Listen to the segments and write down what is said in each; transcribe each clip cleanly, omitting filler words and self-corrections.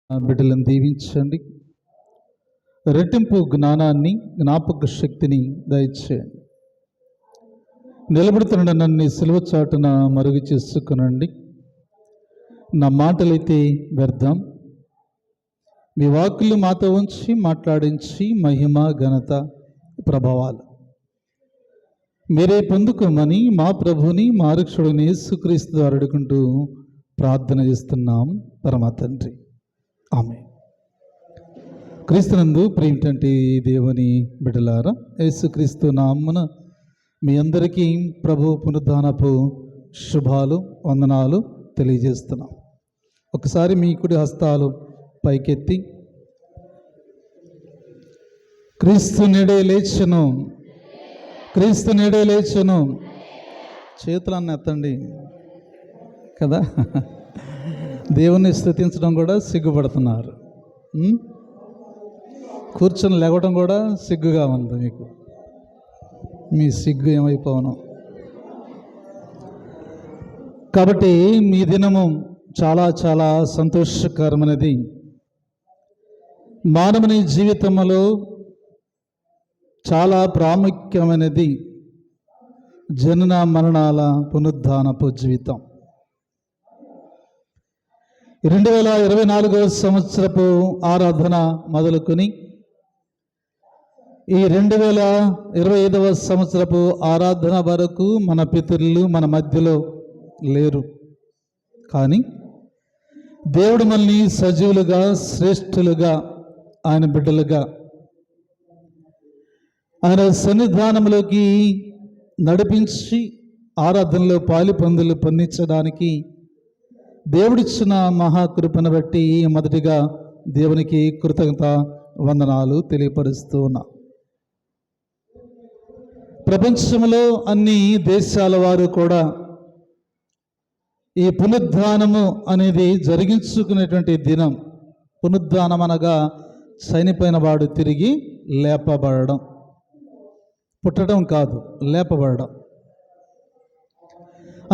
బిడ్డలను దీవించండి. రెట్టింపు జ్ఞానాన్ని, జ్ఞాపక శక్తిని దయచేయండి. నిలబడుతున్న నన్ను సిలువ చాటున మరుగు చేసుకునండి. నా మాటలైతే వ్యర్థం, మీ వాక్కులు మాతో ఉంచి మాట్లాడించి మహిమ, ఘనత, ప్రభావాలు మీరే పొందుకోమని మా ప్రభుని, మా రక్షకుడైన యేసుక్రీస్తు ద్వారా అడుగుకుంటూ ప్రార్థన చేస్తున్నాం పరమ తండ్రి. ఆమేన్. క్రీస్తునందు ప్రియమైనటువంటి దేవుని బిడ్డలారా, యేసుక్రీస్తు నామమున మీ అందరికీ ప్రభు పునరుద్ధానపు శుభాలు, వందనాలు తెలియజేస్తున్నాం. ఒకసారి మీ కుడి హస్తాలు పైకెత్తి, క్రీస్తు నేడే లేచెను, క్రీస్తు నేడే లేచెను. చేతులన్నీ ఎత్తండి కదా. దేవుణ్ణి స్తుతించడం కూడా సిగ్గుపడుతున్నారు. కూర్చొని లేవడం కూడా సిగ్గుగా ఉంది మీకు. మీ సిగ్గు ఏమైపోను. కాబట్టి మీ దినము చాలా చాలా సంతోషకరమైనది. మానవుని జీవితంలో చాలా ప్రాముఖ్యమైనది జనన మరణాల పునరుద్ధానపు జీవితం. 2024 సంవత్సరపు ఆరాధన మొదలుకొని ఈ 2025 సంవత్సరపు ఆరాధన వరకు మన పితరులు మన మధ్యలో లేరు. కానీ దేవుడు మనల్ని సజీవులుగా, శ్రేష్ఠులుగా, ఆయన బిడ్డలుగా ఆయన సన్నిధానంలోకి నడిపించి ఆరాధనలో పాలుపందులు పొందించడానికి దేవుడిచ్చిన మహాకృపను బట్టి మొదటిగా దేవునికి కృతజ్ఞత వందనాలు తెలియపరుస్తూ ఉన్నా. ప్రపంచంలో అన్ని దేశాల వారు కూడా ఈ పునరుద్ధానము అనేది జరిగించుకునేటువంటి దినం. పునరుద్ధానం అనగా చనిపోయిన వాడు తిరిగి లేపబడడం, పుట్టడం కాదు, లేపబడడం.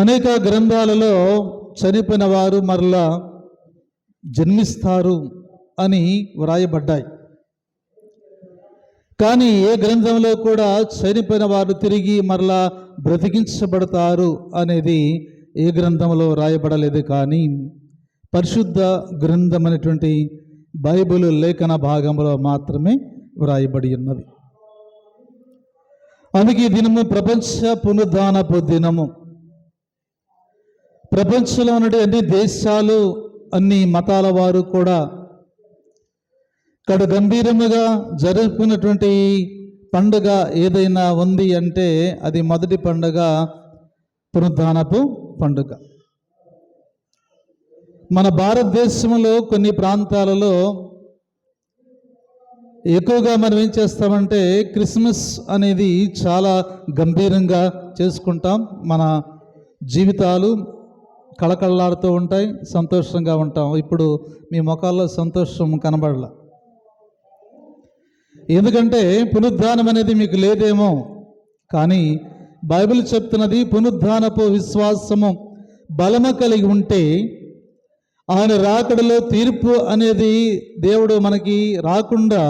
అనేక గ్రంథాలలో చనిపోయిన వారు మరలా జన్మిస్తారు అని వ్రాయబడ్డాయి. కానీ ఏ గ్రంథంలో కూడా చనిపోయిన వారు తిరిగి మరలా బ్రతికించబడతారు అనేది ఏ గ్రంథంలో రాయబడలేదు. కానీ పరిశుద్ధ గ్రంథం అనేటువంటి బైబిల్ లేఖన భాగంలో మాత్రమే వ్రాయబడి ఉన్నది. అందుకే ఈ దినము ప్రపంచ పునరుద్ధానపు దినము. ప్రపంచంలో ఉన్న అన్ని దేశాలు, అన్ని మతాల వారు కూడా ఇక్కడ గంభీరముగా జరుపుకున్నటువంటి పండుగ ఏదైనా ఉంది అంటే అది మొదటి పండుగ పునరుద్ధానపు పండుగ. మన భారతదేశంలో కొన్ని ప్రాంతాలలో ఎక్కువగా మనం ఏం చేస్తామంటే క్రిస్మస్ అనేది చాలా గంభీరంగా చేసుకుంటాం. మన జీవితాలు కళకళలాడుతూ ఉంటాయి, సంతోషంగా ఉంటాం. ఇప్పుడు మీ ముఖాల్లో సంతోషం కనబడలా. ఎందుకంటే పునరుద్ధానం అనేది మీకు లేదేమో, కానీ బైబిల్ చెప్తున్నది పునరుద్ధానపు విశ్వాసము బలము కలిగి ఉంటే ఆయన రాకడలో తీర్పు అనేది దేవుడు మనకి రాకుండా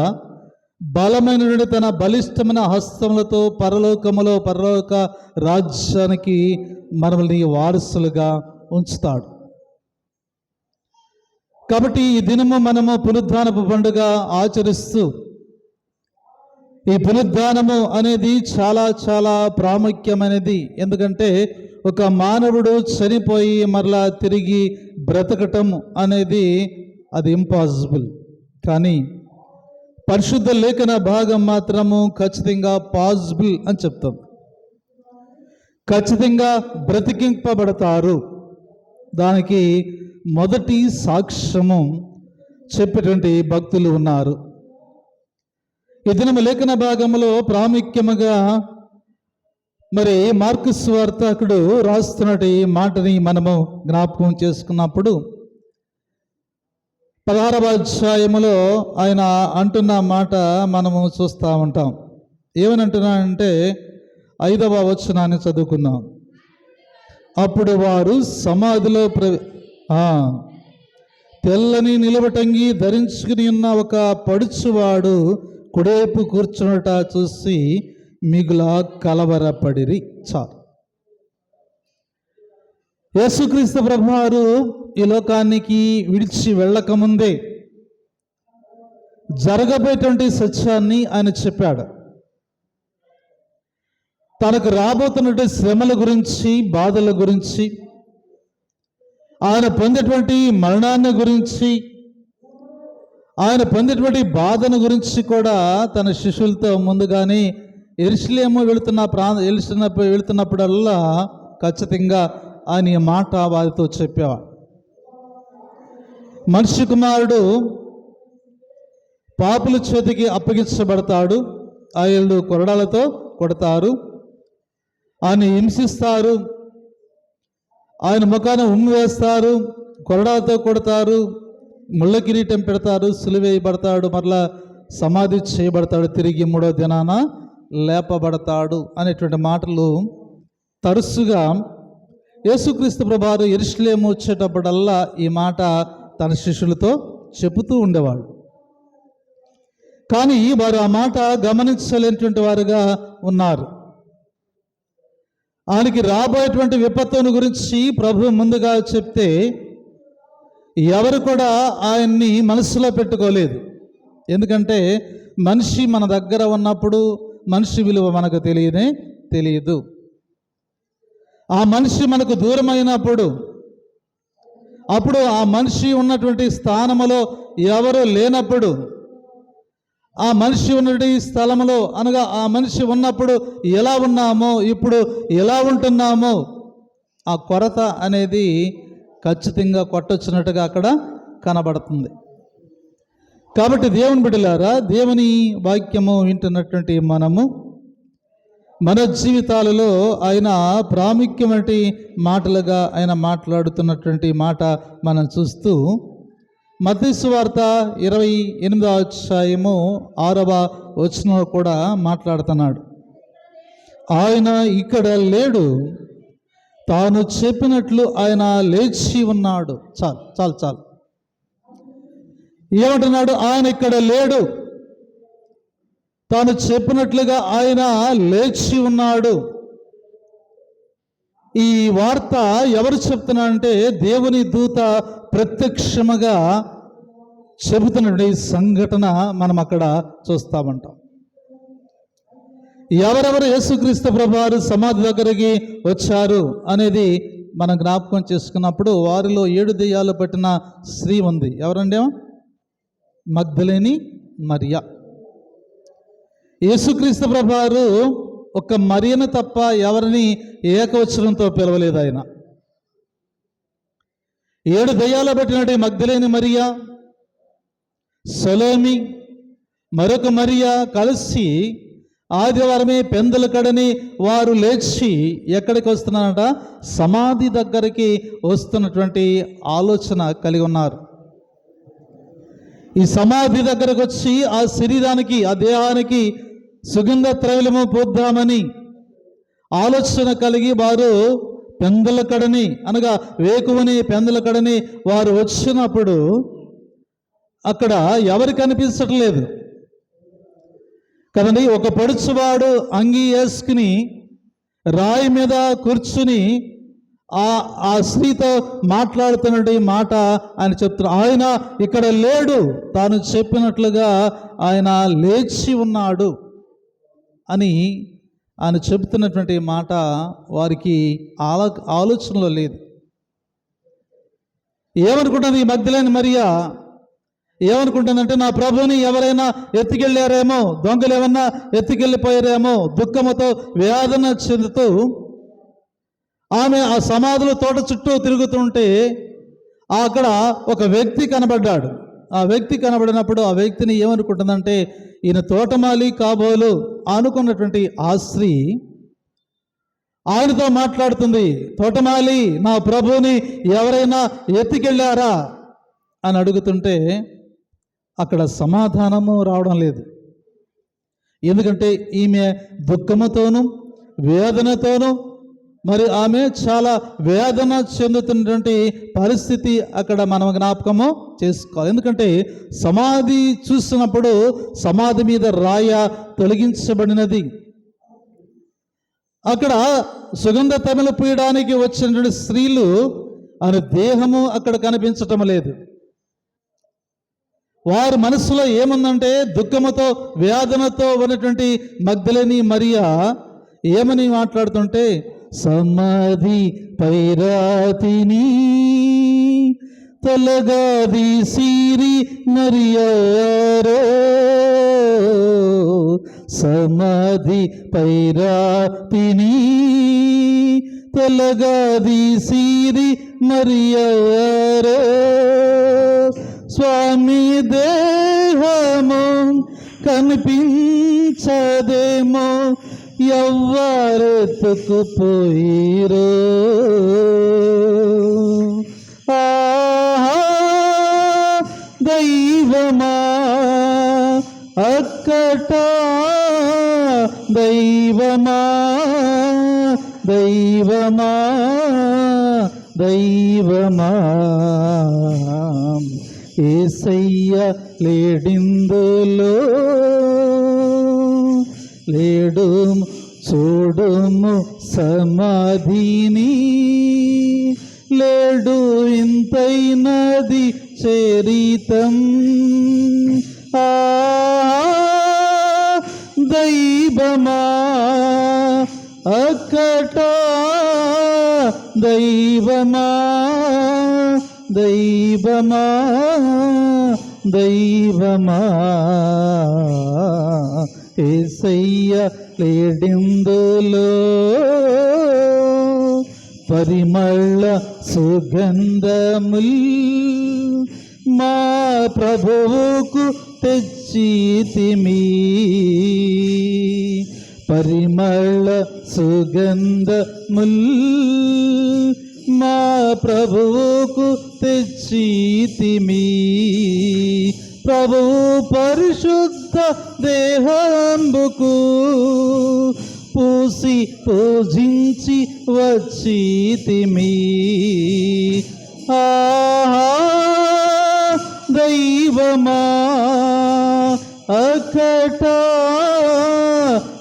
బలమైనటువంటి తన బలిష్టమైన హస్తములతో పరలోక రాజ్యానికి మనల్ని వారసులుగా ఉంచుతాడు. కాబట్టి ఈ దినము మనము పునరుద్ధానపు పండుగ ఆచరిస్తూ, ఈ పునరుద్ధానము అనేది చాలా చాలా ప్రాముఖ్యమైనది. ఎందుకంటే ఒక మానవుడు చనిపోయి మరలా తిరిగి బ్రతకటం అనేది అది ఇంపాసిబుల్. కానీ పరిశుద్ధ లేఖన భాగం మాత్రము ఖచ్చితంగా పాసిబుల్ అని చెప్తాం. ఖచ్చితంగా బ్రతికింపబడతారు. దానికి మొదటి సాక్ష్యము చెప్పేటువంటి భక్తులు ఉన్నారు. ఈ దినము లేఖన భాగంలో ప్రాముఖ్యముగా మరి మార్కు సువార్తకుడు రాస్తున్నటి మాటని మనము జ్ఞాపకం చేసుకున్నప్పుడు 16వ అధ్యాయములో ఆయన అంటున్న మాట మనము చూస్తూ ఉంటాం. ఏమని అంటున్నాడంటే 5వ వచనాన్ని చదువుకుందాం. అప్పుడు వారు సమాధిలో తెల్లని నిలబటంగి ధరించుకుని ఉన్న ఒక పడుచువాడు కుడేపు కూర్చున్నట చూసి మిగుల కలవరపడిరి. చాలు. యేసుక్రీస్తు ప్రభువారు ఈ లోకానికి విడిచి వెళ్ళకముందే జరగబోయేటువంటి సత్యాన్ని ఆయన చెప్పాడు. తనకు రాబోతున్నటువంటి శ్రమల గురించి, బాధల గురించి, ఆయన పొందేటువంటి మరణాన్ని గురించి, ఆయన పొందేటువంటి బాధను గురించి కూడా తన శిష్యులతో ముందుగానే యెరూషలేము వెళుతున్నప్పుడల్లా ఖచ్చితంగా ఆయన ఈ మాట వారితో చెప్పేవాడు. మనిషి కుమారుడు పాపుల చేతికి అప్పగించబడతాడు, ఆయన కొరడాలతో కొడతారు, ఆయన హింసిస్తారు, ఆయన ముఖాన ఉమ్మి వేస్తారు, కొరడాలతో కొడతారు, ముళ్ళ కిరీటం పెడతారు, సిలువేయబడతాడు, మరలా సమాధి చేయబడతాడు, తిరిగి 3వ దినాన లేపబడతాడు అనేటువంటి మాటలు తరచుగా యేసుక్రీస్తు ప్రభువారు యెరూషలేము వచ్చేటప్పుడల్లా ఈ మాట తన శిష్యులతో చెబుతూ ఉండేవాడు. కానీ వారు ఆ మాట గమనించలేనటువంటి వారుగా ఉన్నారు. ఆయనకి రాబోయేటువంటి విపత్తును గురించి ప్రభు ముందుగా చెప్తే ఎవరు కూడా ఆయన్ని మనసులో పెట్టుకోలేదు. ఎందుకంటే మనిషి మన దగ్గర ఉన్నప్పుడు మనిషి విలువ మనకు తెలియదు. ఆ మనిషి మనకు దూరమైనప్పుడు, అప్పుడు ఆ మనిషి ఉన్నటువంటి స్థానములో ఎవరు లేనప్పుడు, ఆ మనిషి ఉన్నటువంటి స్థలంలో అనగా ఆ మనిషి ఉన్నప్పుడు ఎలా ఉన్నామో ఇప్పుడు ఎలా ఉంటున్నామో ఆ కొరత అనేది ఖచ్చితంగా కొట్టొచ్చినట్టుగా అక్కడ కనబడుతుంది. కాబట్టి దేవుని బిడ్డలారా, దేవుని వాక్యము వింటున్నటువంటి మనము మన జీవితాలలో ఆయన ప్రాముఖ్యమైన మాటలుగా ఆయన మాట్లాడుతున్నటువంటి మాట మనం చూస్తూ మత్తయి సువార్త 28వ అధ్యాయము 6వ వచనంలో కూడా మాట్లాడుతున్నాడు. ఆయన ఇక్కడ లేడు, తాను చెప్పినట్లు ఆయన లేచి ఉన్నాడు. చాలు. ఏమంటున్నాడు? ఆయన ఇక్కడ లేడు, తాను చెప్పినట్లుగా ఆయన లేచి ఉన్నాడు. ఈ వార్త ఎవరు చెప్తున్నారంటే దేవుని దూత ప్రత్యక్షముగా చెబుతున్న సంఘటన మనం అక్కడ చూస్తామంటాం. ఎవరెవరు యేసుక్రీస్తు ప్రభువారు సమాధి దగ్గరికి వచ్చారు అనేది మనం జ్ఞాపకం చేసుకున్నప్పుడు వారిలో 7 దెయ్యాలు పట్టిన స్త్రీ ఉంది. ఎవరండి? మగ్దలేని మరియా. యేసుక్రీస్తు ప్రభువారు ఒక మరియను తప్ప ఎవరిని ఏకవచనంతో పిలవలేదు. ఆయన 7 దెయ్యాలు పట్టినట్టు మగ్దలేని మరియా, సలోమి, మరొక మరియా కలిసి ఆదివారమే పెందల కడని వారు లేచి ఎక్కడికి వస్తున్నారంట? సమాధి దగ్గరికి వస్తున్నటువంటి ఆలోచన కలిగి ఉన్నారు. ఈ సమాధి దగ్గరకు వచ్చి ఆ శరీరానికి, ఆ దేహానికి సుగంధ త్రైలము పూద్దామని ఆలోచన కలిగి వారు పెందల కడని అనగా వేకువని పెందల కడని వారు వచ్చినప్పుడు అక్కడ ఎవరు కనిపించట్లేదు కదండి. ఒక పడుచువాడు అంగీ వేసుకుని రాయి మీద కూర్చుని ఆ స్త్రీతో మాట్లాడుతున్నటువంటి మాట ఆయన చెప్తున్నారు. ఆయన ఇక్కడ లేడు, తాను చెప్పినట్లుగా ఆయన లేచి ఉన్నాడు అని ఆయన చెబుతున్నటువంటి మాట వారికి ఆలోచనలో లేదు. ఏమనుకుంటుంది ఈ మగ్దలేని మరియా? ఏమనుకుంటుందంటే నా ప్రభుని ఎవరైనా ఎత్తుకెళ్ళారేమో, దొంగలు ఏమన్నా ఎత్తుకెళ్ళిపోయారేమో, దుఃఖముతో వేదన చెందుతూ ఆమె ఆ సమాధుల తోట చుట్టూ తిరుగుతుంటే అక్కడ ఒక వ్యక్తి కనబడ్డాడు. ఆ వ్యక్తి కనబడినప్పుడు ఆ వ్యక్తిని ఏమనుకుంటుందంటే ఈయన తోటమాలి కాబోలు అనుకున్నటువంటి ఆ స్త్రీ ఆయనతో మాట్లాడుతుంది. తోటమాలి, నా ప్రభుని ఎవరైనా ఎత్తుకెళ్ళారా అని అడుగుతుంటే అక్కడ సమాధానము రావడం లేదు. ఎందుకంటే ఈమె దుఃఖముతోనూ వేదనతోనూ మరి ఆమె చాలా వేదన చెందుతున్నటువంటి పరిస్థితి అక్కడ మనం జ్ఞాపకము చేసుకోవాలి. ఎందుకంటే సమాధి చూసినప్పుడు సమాధి మీద రాయ తొలగించబడినది. అక్కడ సుగంధ తైలము పూయడానికి వచ్చినటువంటి స్త్రీలు ఆయన దేహము అక్కడ కనిపించటం లేదు. వారి మనసులో ఏముందంటే దుఃఖముతో వేదనతో ఉన్నటువంటి మగ్దలేని మరియా ఏమని మాట్లాడుతుంటే, సమాధి పైరాతిని తొలగాది సిరి మరియారో, సమాధి పైరాతిని తొలగాది సిరి మరియారో, స్వామి దేహము కనిపించదేమో ఎవ్వరెత్తుకుపోయిరో, ఆహా దైవమా అక్కట దైవమా దైవమా దైవమా, యేసయ్య లేడిందులో లేడు చూడుము సమాధిని, లేడు ఇంతైనది చరితం, ఆ దైవమా అక్కట దైవమా దైవమా దైవమా, యేసయ్య లేడిందులో పరిమళ సుగంధముల్ మా ప్రభువుకు తెచ్చితిమి, పరిమళ సుగంధముల్ మా ప్రభువుకు తెచ్చితిమి, ప్రభు పరిశుద్ధ దేహంబుకు పూసి పూజించి వచ్చితిమి, ఆహా దైవమా అక్కట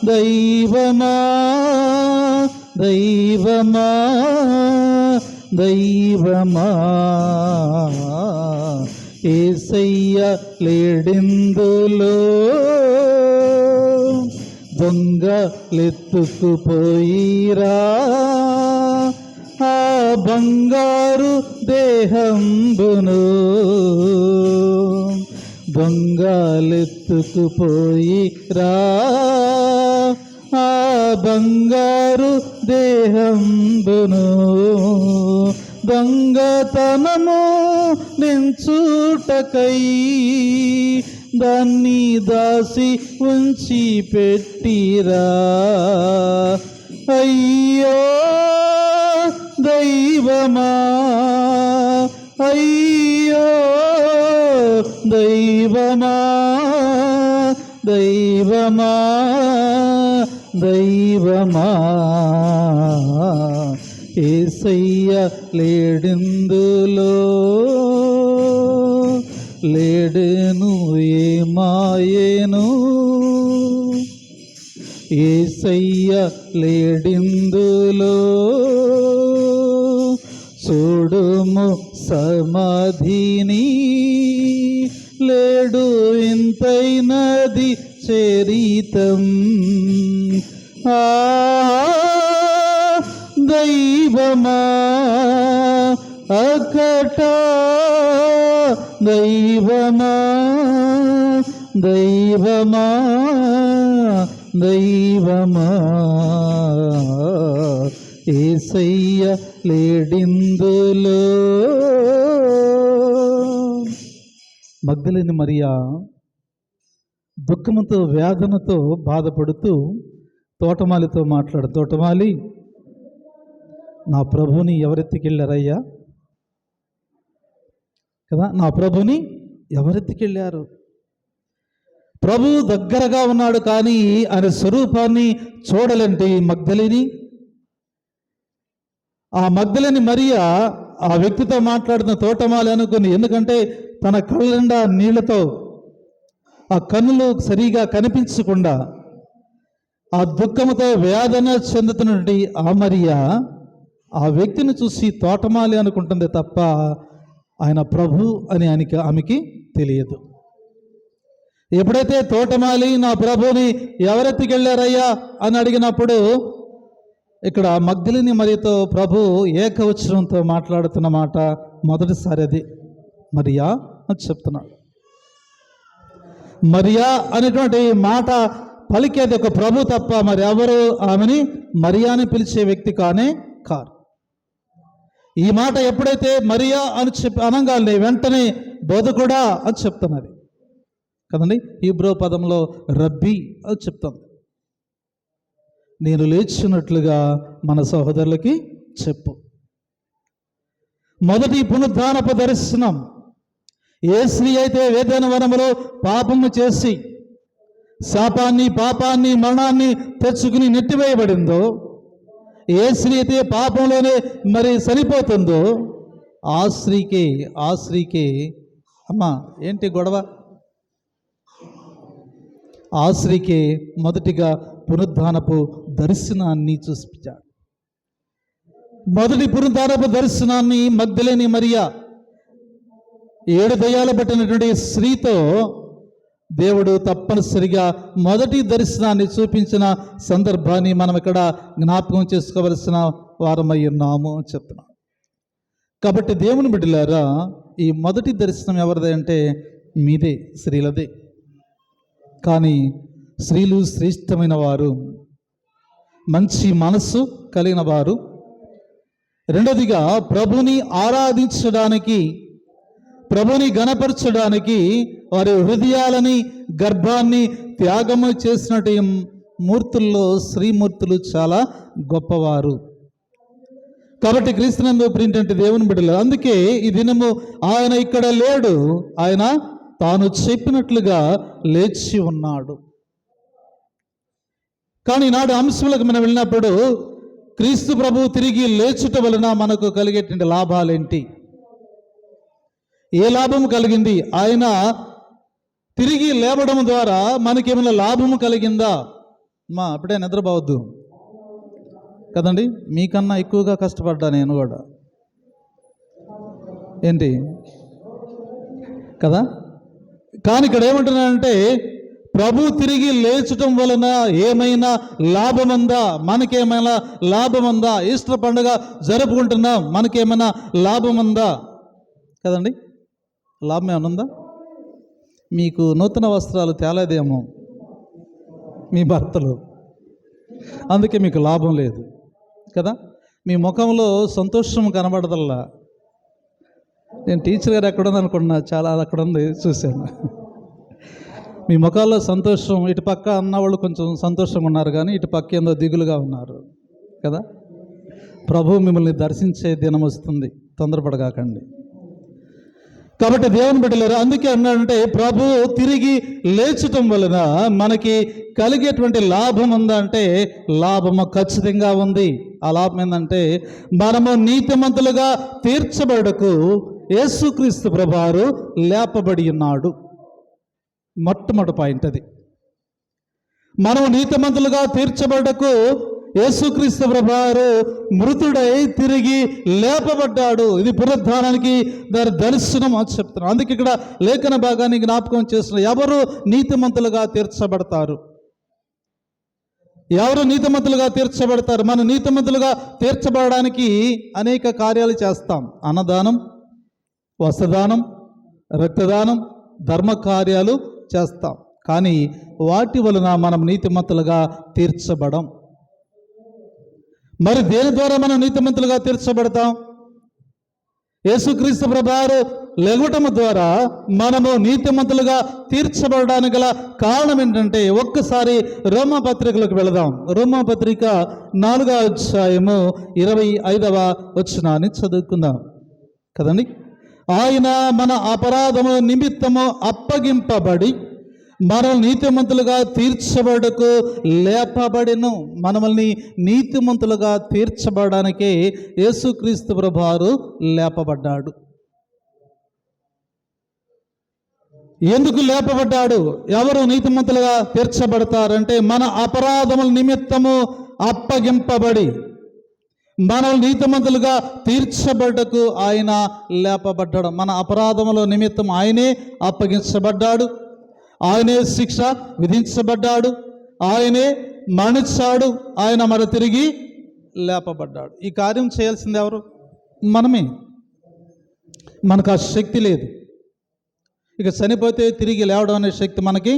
దైవమా దైవమా దైవమా, యేసయ్య లేడిందులో దొంగలెత్తుకుపోయిరా ఆ బంగారు దేహంబును, దొంగలెత్తుకుపోయిరా ఆ బంగారు దేహంబును, దొంగతనము నించుటకై దాన్ని దాసి ఉంచి పెట్టిరా, అయ్యో దైవమా అయ్యో దైవమా దైవమా దైవమా, యేసయ్య లేడిందులో లేడెను ఏమాయేను, యేసయ్య లేడిందులో చూడుము సమాధిని, లేడు ఇంతైనది చరితం, ఆ దైవమా అక్కట దైవమా దైవమా దైవమా, యేసయ్య లేడిందులో. మగ్దలేని మరియా దుఃఖముతో వేదనతో బాధపడుతూ తోటమాలితో తోటమాలి, నా ప్రభుని ఎవరెత్తికెళ్ళారయ్యా కదా, నా ప్రభుని ఎవరెత్తికెళ్ళారు? ప్రభు దగ్గరగా ఉన్నాడు కానీ ఆయన స్వరూపాన్ని చూడాలంటే మగ్దలేని ఆ మగ్దలేని మరియా ఆ వ్యక్తితో మాట్లాడుతున్న తోటమాలి అనుకుని, ఎందుకంటే తన కళ్ళ నిండా నీళ్లతో ఆ కన్నులు సరిగా కనిపించకుండా ఆ దుఃఖముతో వేదన చెందుతున్నటువంటి ఆ మరియా ఆ వ్యక్తిని చూసి తోటమాలి అనుకుంటుంది తప్ప ఆయన ప్రభు అని ఆమెకి తెలియదు. ఎప్పుడైతే తోటమాలి నా ప్రభుని ఎవరెత్తుకెళ్ళారయ్యా అని అడిగినప్పుడు ఇక్కడ మగ్దలిని మరియతో ప్రభు ఏకవచనంతో మాట్లాడుతున్న మాట మొదటిసారి అది మరియా అని చెప్తున్నాడు. మరియా అనేటువంటి మాట పలికేది ఒక ప్రభు తప్ప మరి ఎవరు ఆమెని మరియాని పిలిచే వ్యక్తి కారు. ఈ మాట ఎప్పుడైతే మరియా అని అనగానే వెంటనే బోధకుడా అని చెప్తున్నది కదండి. హీబ్రూ పదంలో రబ్బీ అని చెప్తుంది. నేను లేచినట్లుగా మన సహోదరులకి చెప్పు. మొదటి పునరుద్ధానపు దర్శనం, ఏ స్త్రీ అయితే వేదన వనములో పాపము చేసి శాపాన్ని, పాపాన్ని, మరణాన్ని తెచ్చుకుని నెట్టివేయబడిందో, ఏ స్త్రీ అయితే పాపంలోనే మరి చనిపోతుందో ఆ స్త్రీకే అమ్మా ఏంటి గొడవ, ఆ స్త్రీకే మొదటిగా పునరుద్ధానపు దర్శనాన్ని చూపించాడు. మొదటి పునరుద్ధానపు దర్శనాన్ని మగ్దలేని మరియా 7 దయ్యాలు పట్టినటువంటి స్త్రీతో దేవుడు తప్పనిసరిగా మొదటి దర్శనాన్ని చూపించిన సందర్భాన్ని మనం ఇక్కడ జ్ఞాపకం చేసుకోవలసిన వారమై ఉన్నాము చెప్తున్నాం. కాబట్టి దేవుని బిడ్డలారా, ఈ మొదటి దర్శనం ఎవరిది అంటే మీదే, స్త్రీలదే. కానీ స్త్రీలు శ్రేష్టమైన వారు, మంచి మనస్సు కలిగిన వారు. రెండోదిగా ప్రభుని ఆరాధించడానికి, ప్రభుని గణపరచడానికి వారి హృదయాలని, గర్భాన్ని త్యాగము చేసినట్టు మూర్తుల్లో శ్రీమూర్తులు చాలా గొప్పవారు. కాబట్టి క్రీస్తునందు ప్రింటంటే దేవుని బిడ్డలు, అందుకే ఈ దినము ఆయన ఇక్కడ లేడు, ఆయన తాను చెప్పినట్లుగా లేచి ఉన్నాడు. కానీ నాడు అంశములకు మనం వెళ్ళినప్పుడు క్రీస్తు ప్రభు తిరిగి లేచుట వలన మనకు కలిగేటువంటి లాభాలేంటి, ఏ లాభము కలిగింది, ఆయన తిరిగి లేవడం ద్వారా మనకేమైనా లాభము కలిగిందా? అప్పుడే నిద్రపోవద్దు కదండి, మీకన్నా ఎక్కువగా కష్టపడ్డా నేను కూడా, ఏంటి కదా. కానీ ఇక్కడ ఏమంటున్నానంటే ప్రభు తిరిగి లేచటం వలన ఏమైనా లాభముందా, మనకేమైనా లాభముందా? ఈస్టర్ పండుగ జరుపుకుంటున్నాం, మనకేమైనా లాభముందా కదండి? లాభం ఏమైనా ఉందా? మీకు నూతన వస్త్రాలు తేలేదేమో మీ భర్తలు, అందుకే మీకు లాభం లేదు కదా. మీ ముఖంలో సంతోషం కనబడదల్లా. నేను టీచర్ గారు ఎక్కడుంది అనుకున్నా, చాలా అక్కడ ఉంది చూశాను. మీ ముఖాల్లో సంతోషం, ఇటు పక్క అన్నవాళ్ళు కొంచెం సంతోషంగా ఉన్నారు, కానీ ఇటు పక్క ఏందో దిగులుగా ఉన్నారు కదా. ప్రభు మిమ్మల్ని దర్శించే దినం వస్తుంది, తొందరపడగాకండి. కాబట్టి దేవుని బిడ్డలారా, అందుకే అన్నాడంటే ప్రభు తిరిగి లేచటం వలన మనకి కలిగేటువంటి లాభం ఉందా అంటే లాభము ఖచ్చితంగా ఉంది. ఆ లాభం ఏంటంటే మనము నీతిమంతులుగా తీర్చబడకు యేసుక్రీస్తు ప్రభువారు లేపబడి ఉన్నాడు. మొట్టమొదటి పాయింట్ అది. మనం నీతిమంతులుగా తీర్చబడకు యేసుక్రీస్తు ప్రభువారు మృతుడై తిరిగి లేపబడ్డాడు. ఇది పునరుద్ధానానికి దాని దర్శనం అని చెప్తున్నాను. అందుకే ఇక్కడ లేఖన భాగాన్ని జ్ఞాపకం చేస్తున్నారు. ఎవరు నీతిమంతులుగా తీర్చబడతారు? ఎవరు నీతిమంతులుగా తీర్చబడతారు? మనం నీతిమంతులుగా తీర్చబడడానికి అనేక కార్యాలు చేస్తాం. అన్నదానం, వస్త్రదానం, రక్తదానం, ధర్మ కార్యాలు చేస్తాం. కానీ వాటి వలన మనం నీతిమంతులుగా తీర్చబడం. మరి దేని ద్వారా మనం నీతిమంతులుగా తీర్చబడతాం? యేసుక్రీస్తు ప్రభువారు లెగవటం ద్వారా మనము నీతిమంతులుగా తీర్చబడడానికి గల కారణం ఏంటంటే ఒక్కసారి రోమాపత్రికలకు వెళదాం. రోమాపత్రిక 4వ అధ్యాయము 25వ వచనాన్ని చదువుకుందాం కదండి. ఆయన మన అపరాధము నిమిత్తము అప్పగింపబడి మనల్ని నీతిమంతులుగా తీర్చబడకు లేపబడిను. మనల్ని నీతిమంతులుగా తీర్చబడడానికే యేసుక్రీస్తు ప్రభువారు లేపబడ్డాడు. ఎందుకు లేపబడ్డాడు? ఎవరు నీతిమంతులుగా తీర్చబడతారంటే మన అపరాధముల నిమిత్తము అప్పగింపబడి మనల్ని నీతిమంతులుగా తీర్చబడ్డకు ఆయన లేపబడ్డాడు. మన అపరాధముల నిమిత్తం ఆయనే అప్పగించబడ్డాడు, ఆయనే శిక్ష విధించబడ్డాడు, ఆయనే మరణించాడు, ఆయన మరి తిరిగి లేపబడ్డాడు. ఈ కార్యం చేయాల్సింది ఎవరు? మనమే. మనకు ఆ శక్తి లేదు. ఇక చనిపోతే తిరిగి లేవడం అనే శక్తి మనకి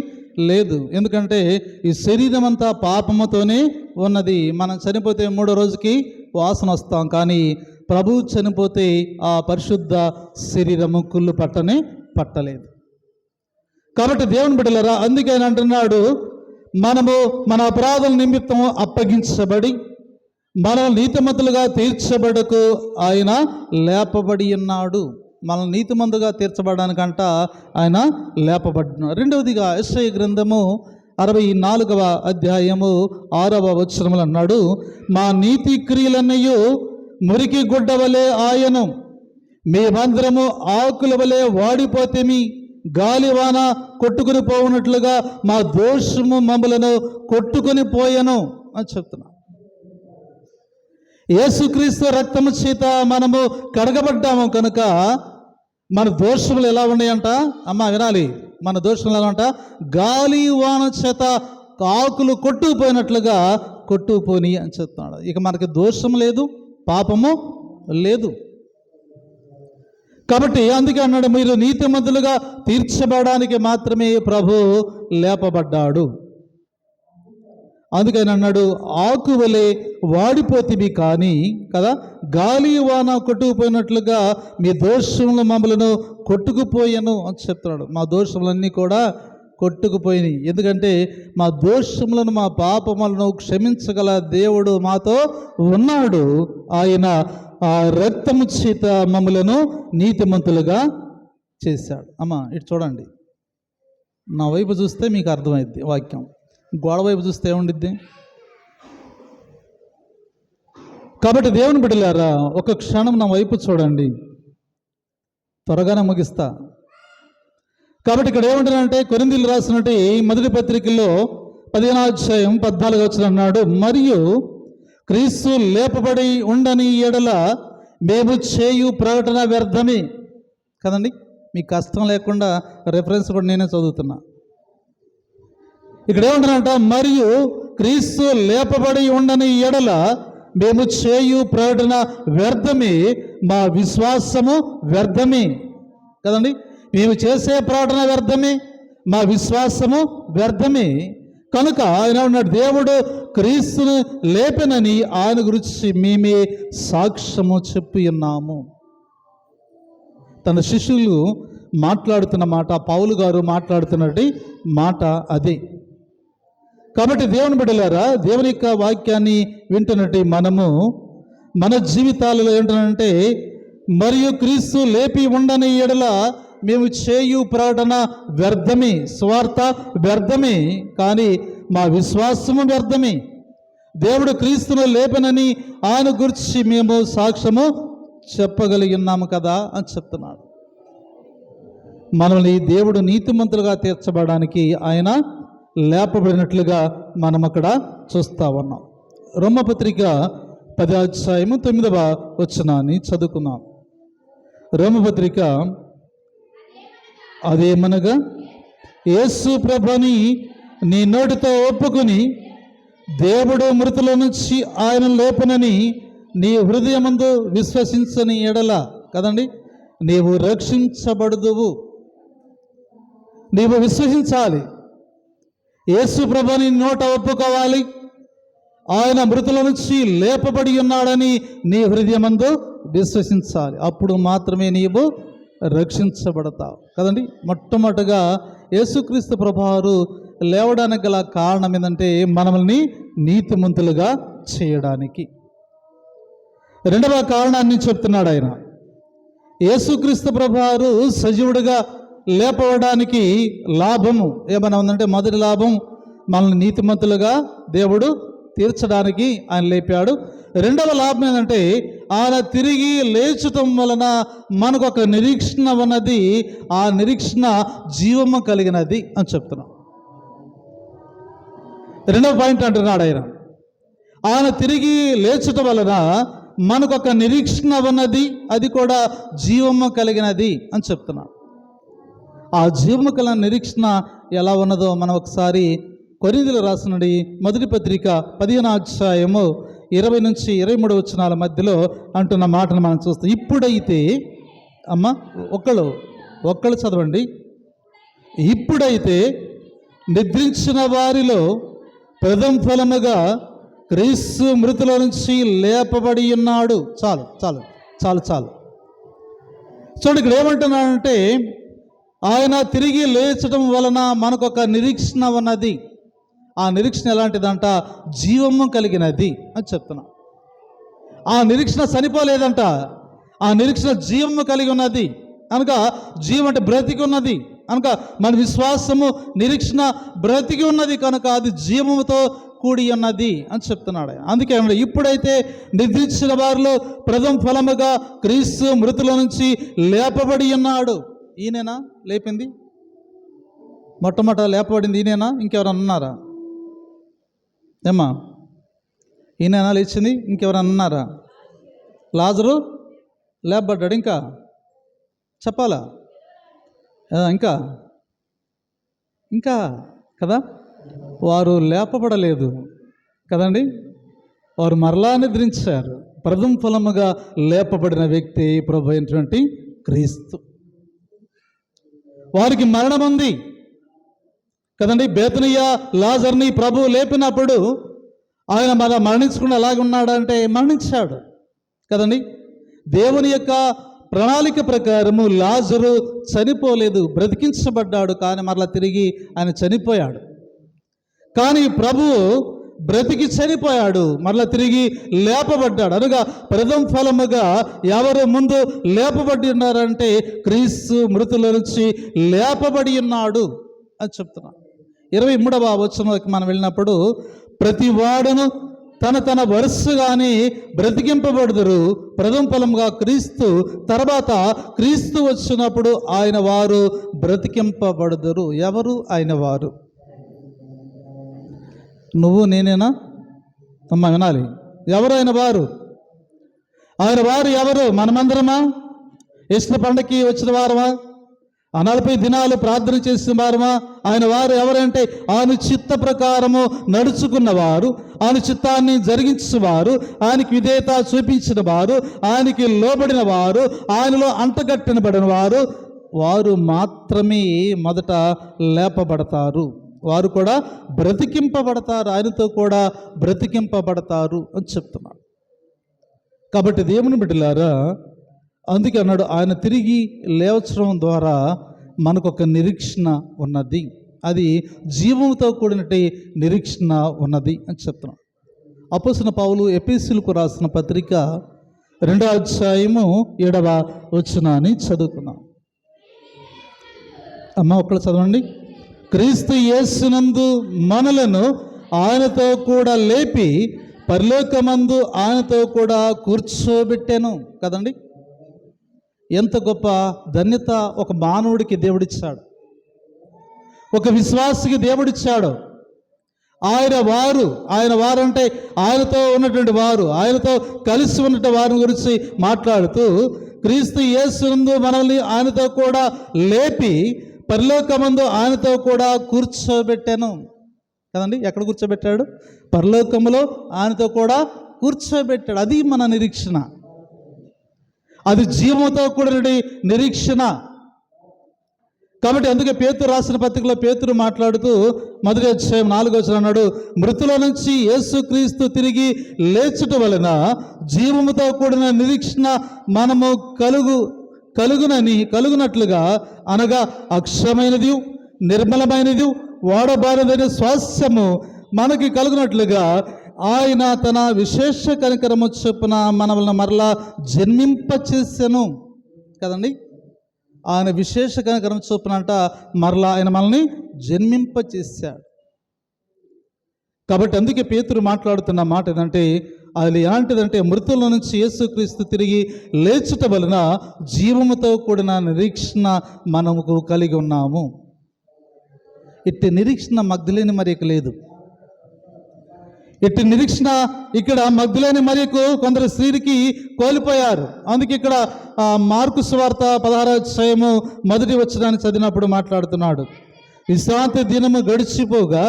లేదు. ఎందుకంటే ఈ శరీరం అంతా పాపముతోనే ఉన్నది. మనం చనిపోతే 3వ రోజుకి వాసన వస్తాం, కానీ ప్రభువు చనిపోతే ఆ పరిశుద్ధ శరీరము కుళ్ళు పట్టలేదు. కాబట్టి దేవుని బిడ్డలారా, అందుకే ఆయన అంటున్నాడు, మనము మన అపరాధుల నిమిత్తం అప్పగించబడి మనల్ని నీతిమంతులుగా తీర్చబడకు ఆయన లేపబడి ఉన్నాడు. మనల్ని నీతిమంతులుగా తీర్చబడడానికంట ఆయన లేపబడినాడు. రెండవదిగా యెషయా గ్రంథము 64వ అధ్యాయము 6వ వచనములు అన్నాడు, మా నీతి క్రియలన్నయు మురికి గుడ్డ వలె ఆయను, మేమందరము ఆకుల వలె వాడిపోతేమి, గాలివాన కొట్టుకుని పోవునట్లుగా మా దోషము మమ్మలను కొట్టుకొని పోయెను అని చెప్తున్నా. యేసుక్రీస్తు రక్తము చేత మనము కడగబడ్డాము కనుక మన దోషములు ఎలా ఉన్నాయంట? అమ్మ వినాలి, మన దోషములు ఎలా అంట? గాలి వాన చేత ఆకులు కొట్టుకుపోయినట్లుగా కొట్టుకుపోని అని చెప్తున్నాడు. ఇక మనకి దోషం లేదు, పాపము లేదు. కాబట్టి అందుకే అన్నాడు, మీరు నీతిమంతులుగా తీర్చబడడానికి మాత్రమే ప్రభు లేపబడ్డాడు. అందుకని అన్నాడు, ఆకు వలె వాడిపోతివి కానీ కదా, గాలి వాన కొట్టుకుపోయినట్లుగా మీ దోషములు మమ్మలను కొట్టుకుపోయాను అని చెప్తున్నాడు. మా దోషములన్నీ కూడా కొట్టుకుపోయినాయి. ఎందుకంటే మా దోషములను, మా పాపములను క్షమించగల దేవుడు మాతో ఉన్నాడు. ఆయన ఆ రక్తము చేత మమ్మలను నీతిమంతులుగా చేశాడు. అమ్మ ఇటు చూడండి, నా వైపు చూస్తే మీకు అర్థమైద్ది వాక్యం. గోడ వైపు చూస్తే ఏముండిద్ది? కాబట్టి దేవుని బిడ్డలారా, ఒక క్షణం నా వైపు చూడండి, త్వరగానే ముగిస్తా. కాబట్టి ఇక్కడ ఏమంటారంటే, కొరింథీయులకు రాసినటువంటి మొదటి పత్రికలో 15వ అధ్యాయం 14వ వచనం అన్నాడు, మరియు క్రీస్తు లేపబడి ఉండని ఎడల మేము చేయు ప్రకటన వ్యర్థమే. కదండి, మీకు కష్టం లేకుండా రెఫరెన్స్ కూడా నేనే చదువుతున్నా. ఇక్కడ ఏమంటారంట, మరియు క్రీస్తు లేపబడి ఉండని ఎడల మేము చేయు ప్రకటన వ్యర్థమే, మా విశ్వాసము వ్యర్థమే. కదండి, మేము చేసే ప్రకటన వ్యర్థమే, మా విశ్వాసము వ్యర్థమే. కనుక ఆయన ఉన్నాడు, దేవుడు క్రీస్తును లేపనని ఆయన గురించి మేమే సాక్ష్యము చెప్పి ఉన్నాము. తన శిష్యులు మాట్లాడుతున్న మాట, పౌలు గారు మాట్లాడుతున్నటి మాట అదే. కాబట్టి దేవుని బిడ్డలారా, దేవుని యొక్క వాక్యాన్ని వింటున్నట్టు మనము మన జీవితాలలో ఏంటంటే, మరియు క్రీస్తు లేపి ఉండని ఎడల మేము చేయు ప్రకటన వ్యర్థమే, స్వార్థ వ్యర్థమే, కానీ మా విశ్వాసము వ్యర్థమే. దేవుడు క్రీస్తును లేపనని ఆయన గురించి మేము సాక్ష్యము చెప్పగలిగి ఉన్నాము కదా అని చెప్తున్నాడు. మనల్ని దేవుడు నీతిమంతులుగా తీర్చబడడానికి ఆయన లేపబడినట్లుగా మనం అక్కడ చూస్తా ఉన్నాం. రోమపత్రిక 10వ అధ్యాయము 9వ వచనాన్ని చదువుకున్నాం. రోమపత్రిక అదేమనగా, యేసు ప్రభుని నీ నోటితో ఒప్పుకొని దేవుడు మృతుల నుంచి ఆయన లేపనని నీ హృదయమందు విశ్వసించని ఎడల, కదండి, నీవు రక్షించబడుదువు. నీవు విశ్వసించాలి, యేసు ప్రభుని నోట ఒప్పుకోవాలి, ఆయన మృతుల నుంచి లేపబడి ఉన్నాడని నీ హృదయమందు విశ్వసించాలి. అప్పుడు మాత్రమే నీవు రక్షించబడతావు. కదండి, మొట్టమొదటిగా యేసుక్రీస్తు ప్రభువారు లేవడానికి గల కారణం ఏంటంటే, మనల్ని నీతిమంతులుగా చేయడానికి. రెండవ కారణాన్ని చెప్తున్నాడు ఆయన. యేసుక్రీస్తు ప్రభువారు సజీవుడిగా లేపడానికి లాభము ఏమైనా ఉందంటే, మొదటి లాభం మనల్ని నీతిమంతులుగా దేవుడు తీర్చడానికి ఆయన లేపాడు. రెండవ లాభం ఏంటంటే ఆయన తిరిగి లేచటం వలన మనకు ఒక నిరీక్షణ ఉన్నది. ఆ నిరీక్షణ జీవము కలిగినది అని చెప్తున్నాం. రెండవ పాయింట్ అంటున్నాడు ఆయన తిరిగి లేచటం వలన మనకు ఒక నిరీక్షణ ఉన్నది, అది కూడా జీవము కలిగినది అని చెప్తున్నాం. ఆ జీవము కలిగిన నిరీక్షణ ఎలా ఉన్నదో మనం ఒకసారి కొరింథీయులకు రాసిన మొదటి పత్రిక 15వ అధ్యాయము 20 నుంచి 23 వచనాల మధ్యలో అంటున్న మాటను మనం చూస్తాం. ఇప్పుడైతే ఒక్కళ్ళు చదవండి. ఇప్పుడైతే నిద్రించిన వారిలో ప్రథమ ఫలముగా క్రీస్తు మృతుల నుంచి లేపబడి ఉన్నాడు. చాలు చాలు చాలు చాలు. చూడు, ఇక్కడ ఏమంటున్నాడంటే ఆయన తిరిగి లేచడం వలన మనకు ఒక నిరీక్షణ ఉన్నది. ఆ నిరీక్షణ ఎలాంటిదంట? జీవము కలిగినది అని చెప్తున్నా. ఆ నిరీక్షణ చనిపోలేదంట, ఆ నిరీక్షణ జీవము కలిగి ఉన్నది. అనగా జీవం అంటే బ్రతికి ఉన్నది, అనగా మన విశ్వాసము నిరీక్షణ బ్రతికి ఉన్నది కనుక అది జీవముతో కూడి ఉన్నది అని చెప్తున్నాడు. అందుకే ఇప్పుడైతే నిద్రించిన వారిలో ప్రథమ ఫలముగా క్రీస్తు మృతుల నుంచి లేపబడి ఉన్నాడు. ఈయనేనా లేపింది? మొట్టమొదట లేపబడింది ఈయనేనా? ఇంకెవరన్నా ఉన్నారా? ఏమ్మా, ఈయనేనా లేచింది? ఇంకెవరన్నా ఉన్నారా? లాజరు లేపబడ్డాడు. ఇంకా చెప్పాలా? ఇంకా ఇంకా కదా, వారు లేపబడలేదు కదండి, వారు మరలా నిద్రించారు. ప్రథమ ఫలముగా లేపబడిన వ్యక్తి ప్రభు అయినటువంటి క్రీస్తు. వారికి మరణం ఉంది కదండి. బేతనియ లాజర్ని ప్రభు లేపినప్పుడు ఆయన మరణించకుండా ఎలాగ ఉన్నాడంటే మరణించాడు కదండి. దేవుని యొక్క ప్రణాళిక ప్రకారము లాజరు చనిపోలేదు, బ్రతికించబడ్డాడు. కానీ మరలా తిరిగి ఆయన చనిపోయాడు. కానీ ప్రభువు బ్రతికి చనిపోయాడు, మరలా తిరిగి లేపబడ్డాడు. అనగా ప్రథమ ఫలముగా ఎవరు ముందు లేపబడి ఉన్నారంటే క్రీస్తు మృతుల నుంచి లేపబడి ఉన్నాడు అని చెప్తున్నాడు. 23వ వచనంలోకి మనం వెళ్ళినప్పుడు ప్రతి వాడును తన వరుసగానే బ్రతికింపబడుదురు. ప్రథమ ఫలముగా క్రీస్తు, తర్వాత క్రీస్తు వచ్చినప్పుడు ఆయన వారు బ్రతికింపబడుదురు. ఎవరు ఆయన వారు? నువ్వు నేనేనా? అమ్మ వినాలి. ఎవరు ఆయన వారు? ఆయన వారు ఎవరు? మనమందరమా? ఈస్టర్ పండగకి వచ్చిన వారమా? 40 దినాలు ప్రార్థన చేసిన వారమా? ఆయన వారు ఎవరంటే ఆయన చిత్త ప్రకారము నడుచుకున్నవారు, ఆయన చిత్తాన్ని జరిగించేవారు, ఆయనకి విధేయత చూపించిన వారు, ఆయనకి లోబడిన వారు, ఆయనలో అంటగట్టినబడిన వారు, వారు మాత్రమే మొదట లేపబడతారు. వారు కూడా బ్రతికింపబడతారు, ఆయనతో కూడా బ్రతికింపబడతారు అని చెప్తున్నాడు. కాబట్టి దేవుని బిడ్డలారా, అందుకే అన్నాడు ఆయన తిరిగి లేవచడం ద్వారా మనకు ఒక నిరీక్షణ ఉన్నది, అది జీవంతో కూడినటి నిరీక్షణ ఉన్నది అని చెప్తున్నాం. అపోస్తలుడైన పౌలు ఎఫెసీయులకు రాసిన పత్రిక 2వ అధ్యాయము 7వ వచనాన్ని చదువుకున్నాం. అమ్మ ఒక్కళ్ళు చదవండి. క్రీస్తు యేసునందు మనలను ఆయనతో కూడా లేపి పరలోకమందు ఆయనతో కూడా కూర్చోబెట్టాను కదండి. ఎంత గొప్ప ధన్యత ఒక మానవుడికి దేవుడిచ్చాడు, ఒక విశ్వాసికి దేవుడిచ్చాడు. ఆయన వారు అంటే ఆయనతో ఉన్నటువంటి వారు, ఆయనతో కలిసి ఉన్నటువంటి వారి గురించి మాట్లాడుతూ క్రీస్తు యేసునందు మనల్ని ఆయనతో కూడా లేపి పరలోకమందు ఆయనతో కూడా కూర్చోబెట్టాను కదండి. ఎక్కడ కూర్చోబెట్టాడు? పరలోకములో ఆయనతో కూడా కూర్చోబెట్టాడు. అది మన నిరీక్షణ, అది జీవంతో కూడిన నిరీక్షణ. కాబట్టి అందుకే పేతురు రాసిన పత్రికలో పేతురు మాట్లాడుతూ 1వ అధ్యాయం 4వ వచనం అన్నాడు, మృతుల నుంచి యేసుక్రీస్తు తిరిగి లేచుట వలన జీవముతో కూడిన నిరీక్షణ మనము కలుగునట్లుగా, అనగా అక్షరమైనది, నిర్మలమైనది, వాడబారదైన స్వాస్థ్యము మనకి కలుగునట్లుగా ఆయన తన విశేష కనికరము చొప్పున మనల్ని మరలా జన్మింపచేసెను కదండి. ఆయన విశేష కనికరం చొప్పున అంట మరలా ఆయన మనల్ని జన్మింపచేశాడు. కాబట్టి అందుకే పేతురు మాట్లాడుతున్న మాట ఏంటంటే అది ఎలాంటిదంటే మృతుల నుంచి యేసుక్రీస్తు తిరిగి లేచుట వలన జీవముతో కూడిన నిరీక్షణ మనకు కలిగి ఉన్నాము. ఇట్టి నిరీక్షణ మగ్ధలేని మరియకు లేదు. ఇట్టి నిరీక్షణ ఇక్కడ మగ్ధలేని మరియకు కొందరు స్త్రీలకి కోల్పోయారు. అందుకే ఇక్కడ మార్కు సువార్త 16వ అధ్యాయము 1వ వచనాన్ని చదివినప్పుడు మాట్లాడుతున్నాడు. విశ్రాంతి దినము గడిచిపోగా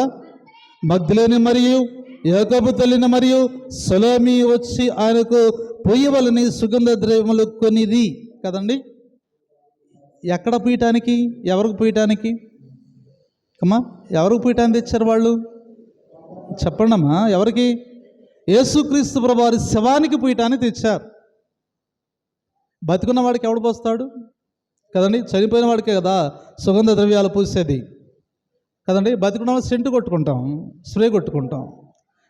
మగ్ధలేని మరియు యాకోబు తల్లిన మరియు సలోమి వచ్చి ఆయనకు పొయ్యవలని సుగంధ ద్రవ్యములు కొనిది కదండి. ఎక్కడ పూయటానికి, ఎవరికి పూయటానికి అమ్మా? ఎవరికి పూయటానికి తెచ్చారు వాళ్ళు? చెప్పండి అమ్మా, ఎవరికి? యేసుక్రీస్తు ప్రభువారి శవానికి పూయటానికి తెచ్చారు. బతికున్న వాడికి ఎవడు పోస్తాడు కదండి? చనిపోయిన వాడికే కదా సుగంధ ద్రవ్యాలు పూసేది కదండి. బతికున్న వాడు సెంటు కొట్టుకుంటాం, స్ప్రే కొట్టుకుంటాం,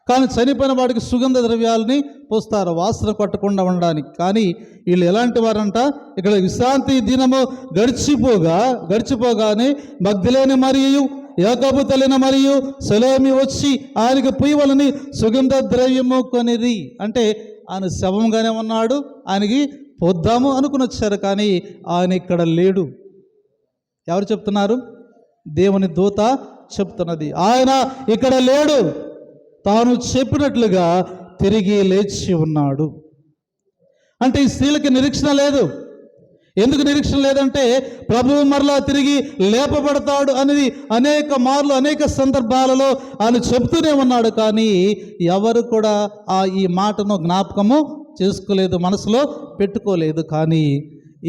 కానీ చనిపోయిన వాడికి సుగంధ ద్రవ్యాలని పోస్తారు వాసన కొట్టకుండా ఉండడానికి. కానీ వీళ్ళు ఎలాంటి వారంట? ఇక్కడ విశ్రాంతి దినము గడిచిపోగానే మగ్ధలేని మరియు యాకోబు తల్లిన మరియు సలోమి వచ్చి ఆయనకు పొయ్యవలని సుగంధ ద్రవ్యము కొనిది. అంటే ఆయన శవంగానే ఉన్నాడు, ఆయనకి పోద్దాము అనుకుని వచ్చారు, కానీ ఆయన ఇక్కడ లేడు. ఎవరు చెప్తున్నారు? దేవుని దూత చెప్తున్నది. ఆయన ఇక్కడ లేడు, తాను చెప్పినట్లుగా తిరిగి లేచి ఉన్నాడు. అంటే ఈ స్త్రీలకి నిరీక్షణ లేదు. ఎందుకు నిరీక్షణ లేదంటే ప్రభువు మరలా తిరిగి లేపబడతాడు అనేది అనేక మార్లు అనేక సందర్భాలలో ఆయన చెప్తూనే ఉన్నాడు, కానీ ఎవరు కూడా ఈ మాటను జ్ఞాపకము చేసుకోలేదు, మనసులో పెట్టుకోలేదు. కానీ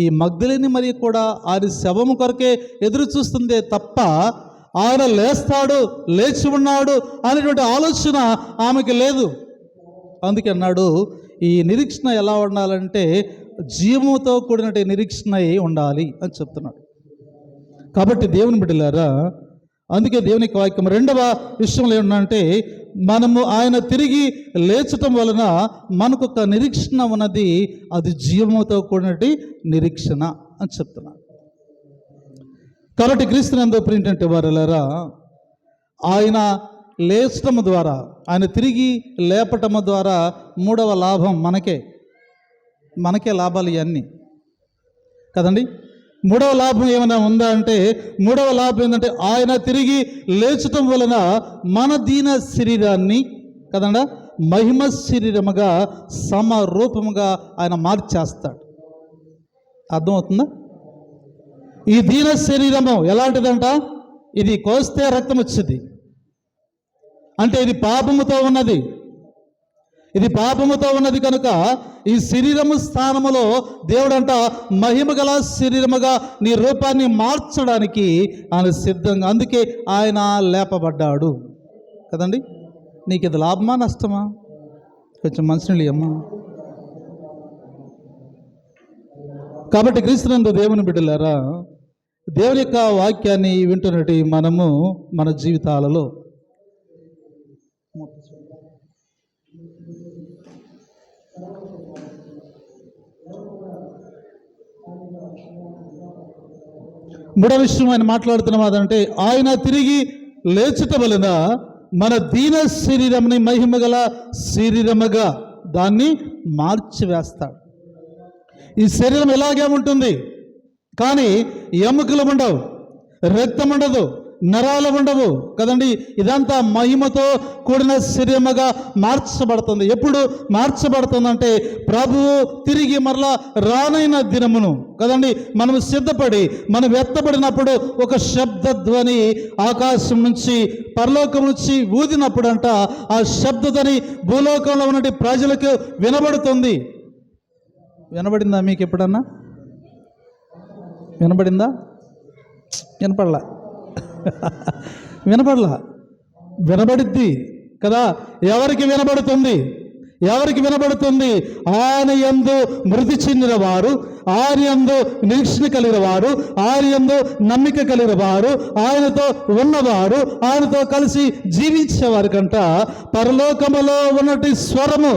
ఈ మగ్ధలేని మరి కూడా ఆయన శవము కొరకే ఎదురు చూస్తుందే తప్ప ఆయన లేచి ఉన్నాడు అనేటువంటి ఆలోచన ఆమెకి లేదు. అందుకే అన్నాడు, ఈ నిరీక్షణ ఎలా ఉండాలంటే జీవముతో కూడిన నిరీక్షణ ఉండాలి అని చెప్తున్నాడు. కాబట్టి దేవుని బిడ్డలారా, అందుకే దేవుని యొక్క వాక్యం రెండవ విషయంలో ఏమన్నంటే మనము ఆయన తిరిగి లేచటం వలన మనకు ఒక నిరీక్షణ ఉన్నది, అది జీవముతో కూడిన నిరీక్షణ అని చెప్తున్నాడు. కాబట్టి క్రీస్తునందు ప్రియమైనటువంటి వారలారా, ఆయన లేచటము ద్వారా, ఆయన తిరిగి లేపటము ద్వారా మూడవ లాభం మనకే లాభాలు ఇవన్నీ కదండి. మూడవ లాభం ఏమైనా ఉందా అంటే, మూడవ లాభం ఏంటంటే ఆయన తిరిగి లేచటం వలన మన దీన శరీరాన్ని కదండా మహిమ శరీరముగా సమరూపముగా ఆయన మార్చేస్తాడు. అర్థమవుతుందా? ఈ దీన శరీరము ఎలాంటిదంట? ఇది కోస్తే రక్తం వచ్చింది అంటే ఇది పాపముతో ఉన్నది కనుక ఈ శరీరము స్థానములో దేవుడంట మహిమగల శరీరముగా నీ రూపాన్ని మార్చడానికి ఆయన సిద్ధంగా, అందుకే ఆయన లేపబడ్డాడు కదండి. నీకు ఇది లాభమా నష్టమా? కొంచెం మంచినీళ్ళు అమ్మా. కాబట్టి క్రీస్తునందు దేవుని బిడ్డలారా, దేవుని యొక్క వాక్యాన్ని వింటున్నట్టు మనము మన జీవితాలలో మూడవ విషయం ఆయన మాట్లాడుతున్నాం అదంటే ఆయన తిరిగి లేచుట వలన మన దీన శరీరంని మహిమగల శరీరముగా దాన్ని మార్చివేస్తాడు. ఈ శరీరం ఎలాగే ఉంటుంది, కానీ ఎముకలు ఉండవు, రక్తం ఉండదు, నరాలు ఉండవు కదండి. ఇదంతా మహిమతో కూడిన శరీరముగా మార్చబడుతుంది. ఎప్పుడు మార్చబడుతుందంటే ప్రభువు తిరిగి మరలా రానైన దినమును కదండి మనం సిద్ధపడి మనం ఎత్తబడినప్పుడు ఒక శబ్దధ్వని ఆకాశం నుంచి పరలోకం నుంచి ఊదినప్పుడు అంట ఆ శబ్దధ్వని భూలోకంలో ఉన్న ప్రజలకు వినబడుతుంది. వినబడిందా మీకు ఎప్పుడన్నా? వినబడిందా? వినబడిద్ది కదా. ఎవరికి వినబడుతుంది? ఆయన యందు మృతి చెందిన వారు, ఆయన యందు నిరీక్షణ కలిగిన వారు, ఆయన యందు నమ్మిక కలిగిన వారు, ఆయనతో ఉన్నవారు, ఆయనతో కలిసి జీవించేవారి కంట పరలోకములో ఉన్నటి స్వరము,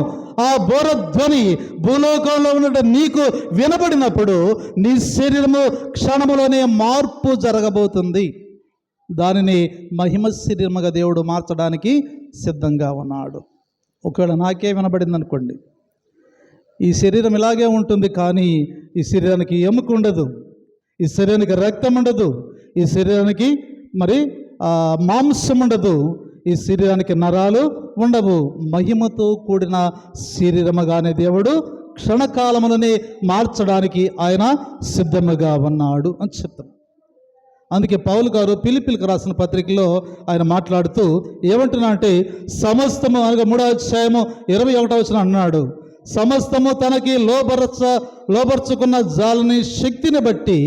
ఆ బోరధ్వని భూలోకంలో ఉన్నట్టు నీకు వినబడినప్పుడు నీ శరీరము క్షణములోనే మార్పు జరగబోతుంది. దానిని మహిమ శరీరముగా దేవుడు మార్చడానికి సిద్ధంగా ఉన్నాడు. ఒకవేళ నాకే వినబడింది అనుకోండి, ఈ శరీరం ఇలాగే ఉంటుంది, కానీ ఈ శరీరానికి ఎముక ఉండదు, ఈ శరీరానికి రక్తం ఉండదు, ఈ శరీరానికి మరి మాంసం ఉండదు, ఈ శరీరానికి నరాలు ఉండవు, మహిమతో కూడిన శరీరముగానే దేవుడు క్షణకాలములని మార్చడానికి ఆయన సిద్ధముగా ఉన్నాడు అని చెప్తాం. అందుకే పౌలు గారు ఫిలిప్పీలకు రాసిన పత్రికలో ఆయన మాట్లాడుతూ ఏమంటున్నా అంటే, సమస్తము అనగా 3వ అధ్యాయము 21వ వచనం అన్నాడు, సమస్తము తనకి లోబర్చుకున్న జాలని శక్తిని బట్టి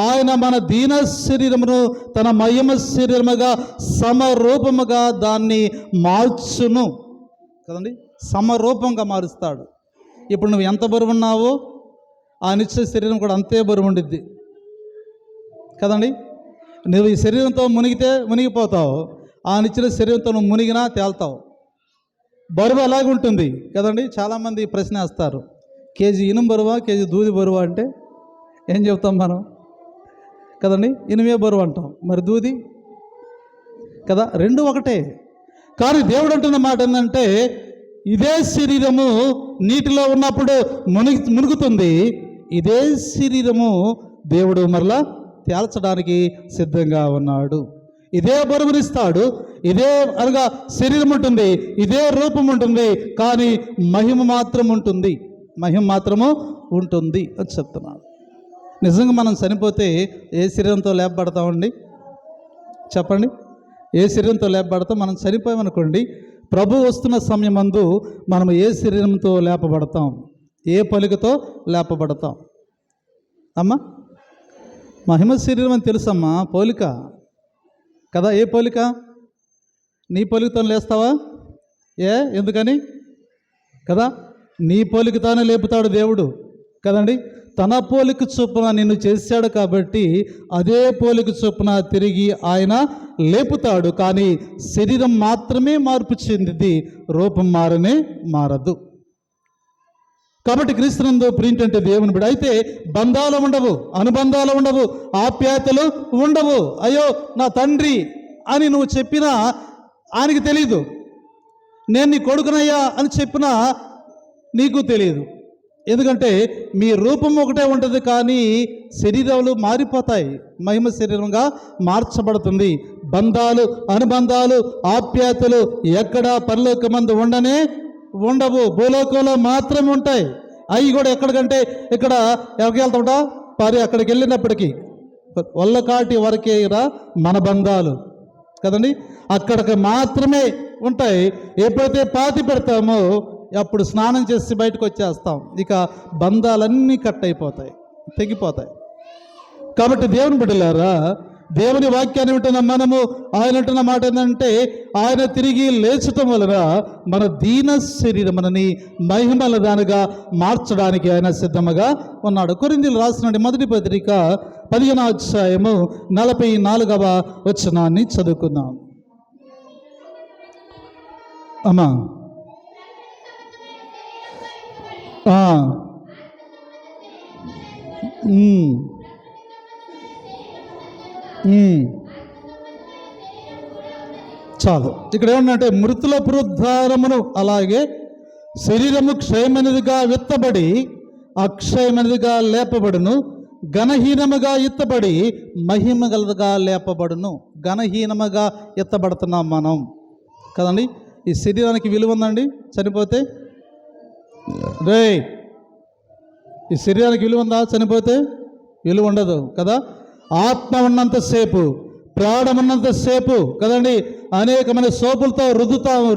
ఆయన మన దీన శరీరమును తన మహిమ శరీరముగా సమరూపముగా దాన్ని మార్చును కదండి. సమరూపంగా మారుస్తాడు. ఇప్పుడు నువ్వు ఎంత బరువు ఉన్నావో ఆ నిత్య శరీరం కూడా అంతే బరువు ఉండిద్ది కదండి. నువ్వు ఈ శరీరంతో మునిగిపోతావు, ఆ నిత్య శరీరంతో నువ్వు మునిగినా తేల్తావు. బరువు అలాగే ఉంటుంది కదండి. చాలామంది ప్రశ్న వేస్తారు, కేజీ ఇనుము బరువా కేజీ దూది బరువా అంటే ఏం చెప్తాం మనం కదండి. ఇనుమే బరువు అంటాం, మరి దూది కదా, రెండు ఒకటే. కానీ దేవుడు అంటున్న మాట ఏంటంటే, ఇదే శరీరము నీటిలో ఉన్నప్పుడు మునుగుతుంది, ఇదే శరీరము దేవుడు మరలా తేల్చడానికి సిద్ధంగా ఉన్నాడు. ఇదే బరువునిస్తాడు, ఇదే అనగా శరీరం ఉంటుంది, ఇదే రూపం ఉంటుంది, కానీ మహిమ మాత్రం ఉంటుంది, మహిమ మాత్రము ఉంటుంది అని చెప్తున్నాడు. నిజంగా మనం చనిపోతే ఏ శరీరంతో లేపబడతామండి చెప్పండి? ఏ శరీరంతో లేపబడతాం? మనం చనిపోయామనుకోండి, ప్రభు వస్తున్న సమయమందు మనం ఏ శరీరంతో లేపబడతాం, ఏ పలుకతో లేపబడతాం? అమ్మా, మహిమ శరీరం అని తెలుసమ్మా, పోలిక కదా. ఏ పోలిక? నీ పోలికతో లేస్తావా? ఎందుకని కదా, నీ పోలికతోనే లేపుతాడు దేవుడు కదండి. తన పోలిక చొప్పున నిన్ను చేశాడు కాబట్టి అదే పోలిక చొప్పున తిరిగి ఆయన లేపుతాడు. కానీ శరీరం మాత్రమే మార్పు చెందింది, రూపం మారదు. కాబట్టి క్రీస్తునందు ప్రింట్ దేవుని బిడ్డ అయితే బంధాలు ఉండవు, అనుబంధాలు ఉండవు, ఆప్యాయతలు ఉండవు. అయ్యో నా తండ్రి అని నువ్వు చెప్పినా ఆయనకి తెలియదు, నేను నీ కొడుకునయ్యా అని చెప్పినా నీకు తెలియదు. ఎందుకంటే మీ రూపం ఒకటే ఉంటుంది, కానీ శరీరాలు మారిపోతాయి, మహిమ శరీరంగా మార్చబడుతుంది. బంధాలు, అనుబంధాలు, ఆప్యాయతలు ఎక్కడా పరలోకమందు ఉండవు, భూలోకంలో మాత్రమే ఉంటాయి. అవి కూడా ఎక్కడికంటే ఇక్కడ ఎవరికి వెళ్తామట అక్కడికి వెళ్ళినప్పటికీ వల్లకాటి వరకే మన బంధాలు కదండి, అక్కడికి మాత్రమే ఉంటాయి. ఎప్పుడైతే పాతి పెడతామో అప్పుడు స్నానం చేసి బయటకు వచ్చేస్తాం, ఇక బంధాలన్నీ కట్ అయిపోతాయి, తెగిపోతాయి. కాబట్టి దేవుని బిడ్డలారా, దేవుని వాక్యాన్ని వింటున్న మనము ఆయన అంటున్న మాట ఏంటంటే, ఆయన తిరిగి లేచటం వలన మన దీన శరీరమునని మహిమల దానిగా మార్చడానికి ఆయన సిద్ధముగా ఉన్నాడు. కొరింథీయులకు రాసిన మొదటి పత్రిక 15వ అధ్యాయము 44వ వచనాన్ని చదువుకుందాం. అమ్మా చాలు. ఇక్కడ ఏమన్నంటే, మృతుల పునరుద్ధారమును అలాగే శరీరము క్షయమైనదిగా విత్తబడి అక్షయమైనదిగా లేపబడును, ఘనహీనముగా ఎత్తబడి మహిమ గలదిగా లేపబడును. ఘనహీనముగా ఎత్తబడుతున్నాం మనం కదండి. ఈ శరీరానికి విలువ ఉందండి? చనిపోతే ఈ శరీరానికి విలువ ఉందా? చనిపోతే విలువ ఉండదు కదా. ఆత్మ ఉన్నంతసేపు, ప్రాణం ఉన్నంతసేపు కదండి, అనేకమైన సోపులతో రుద్దుతాము,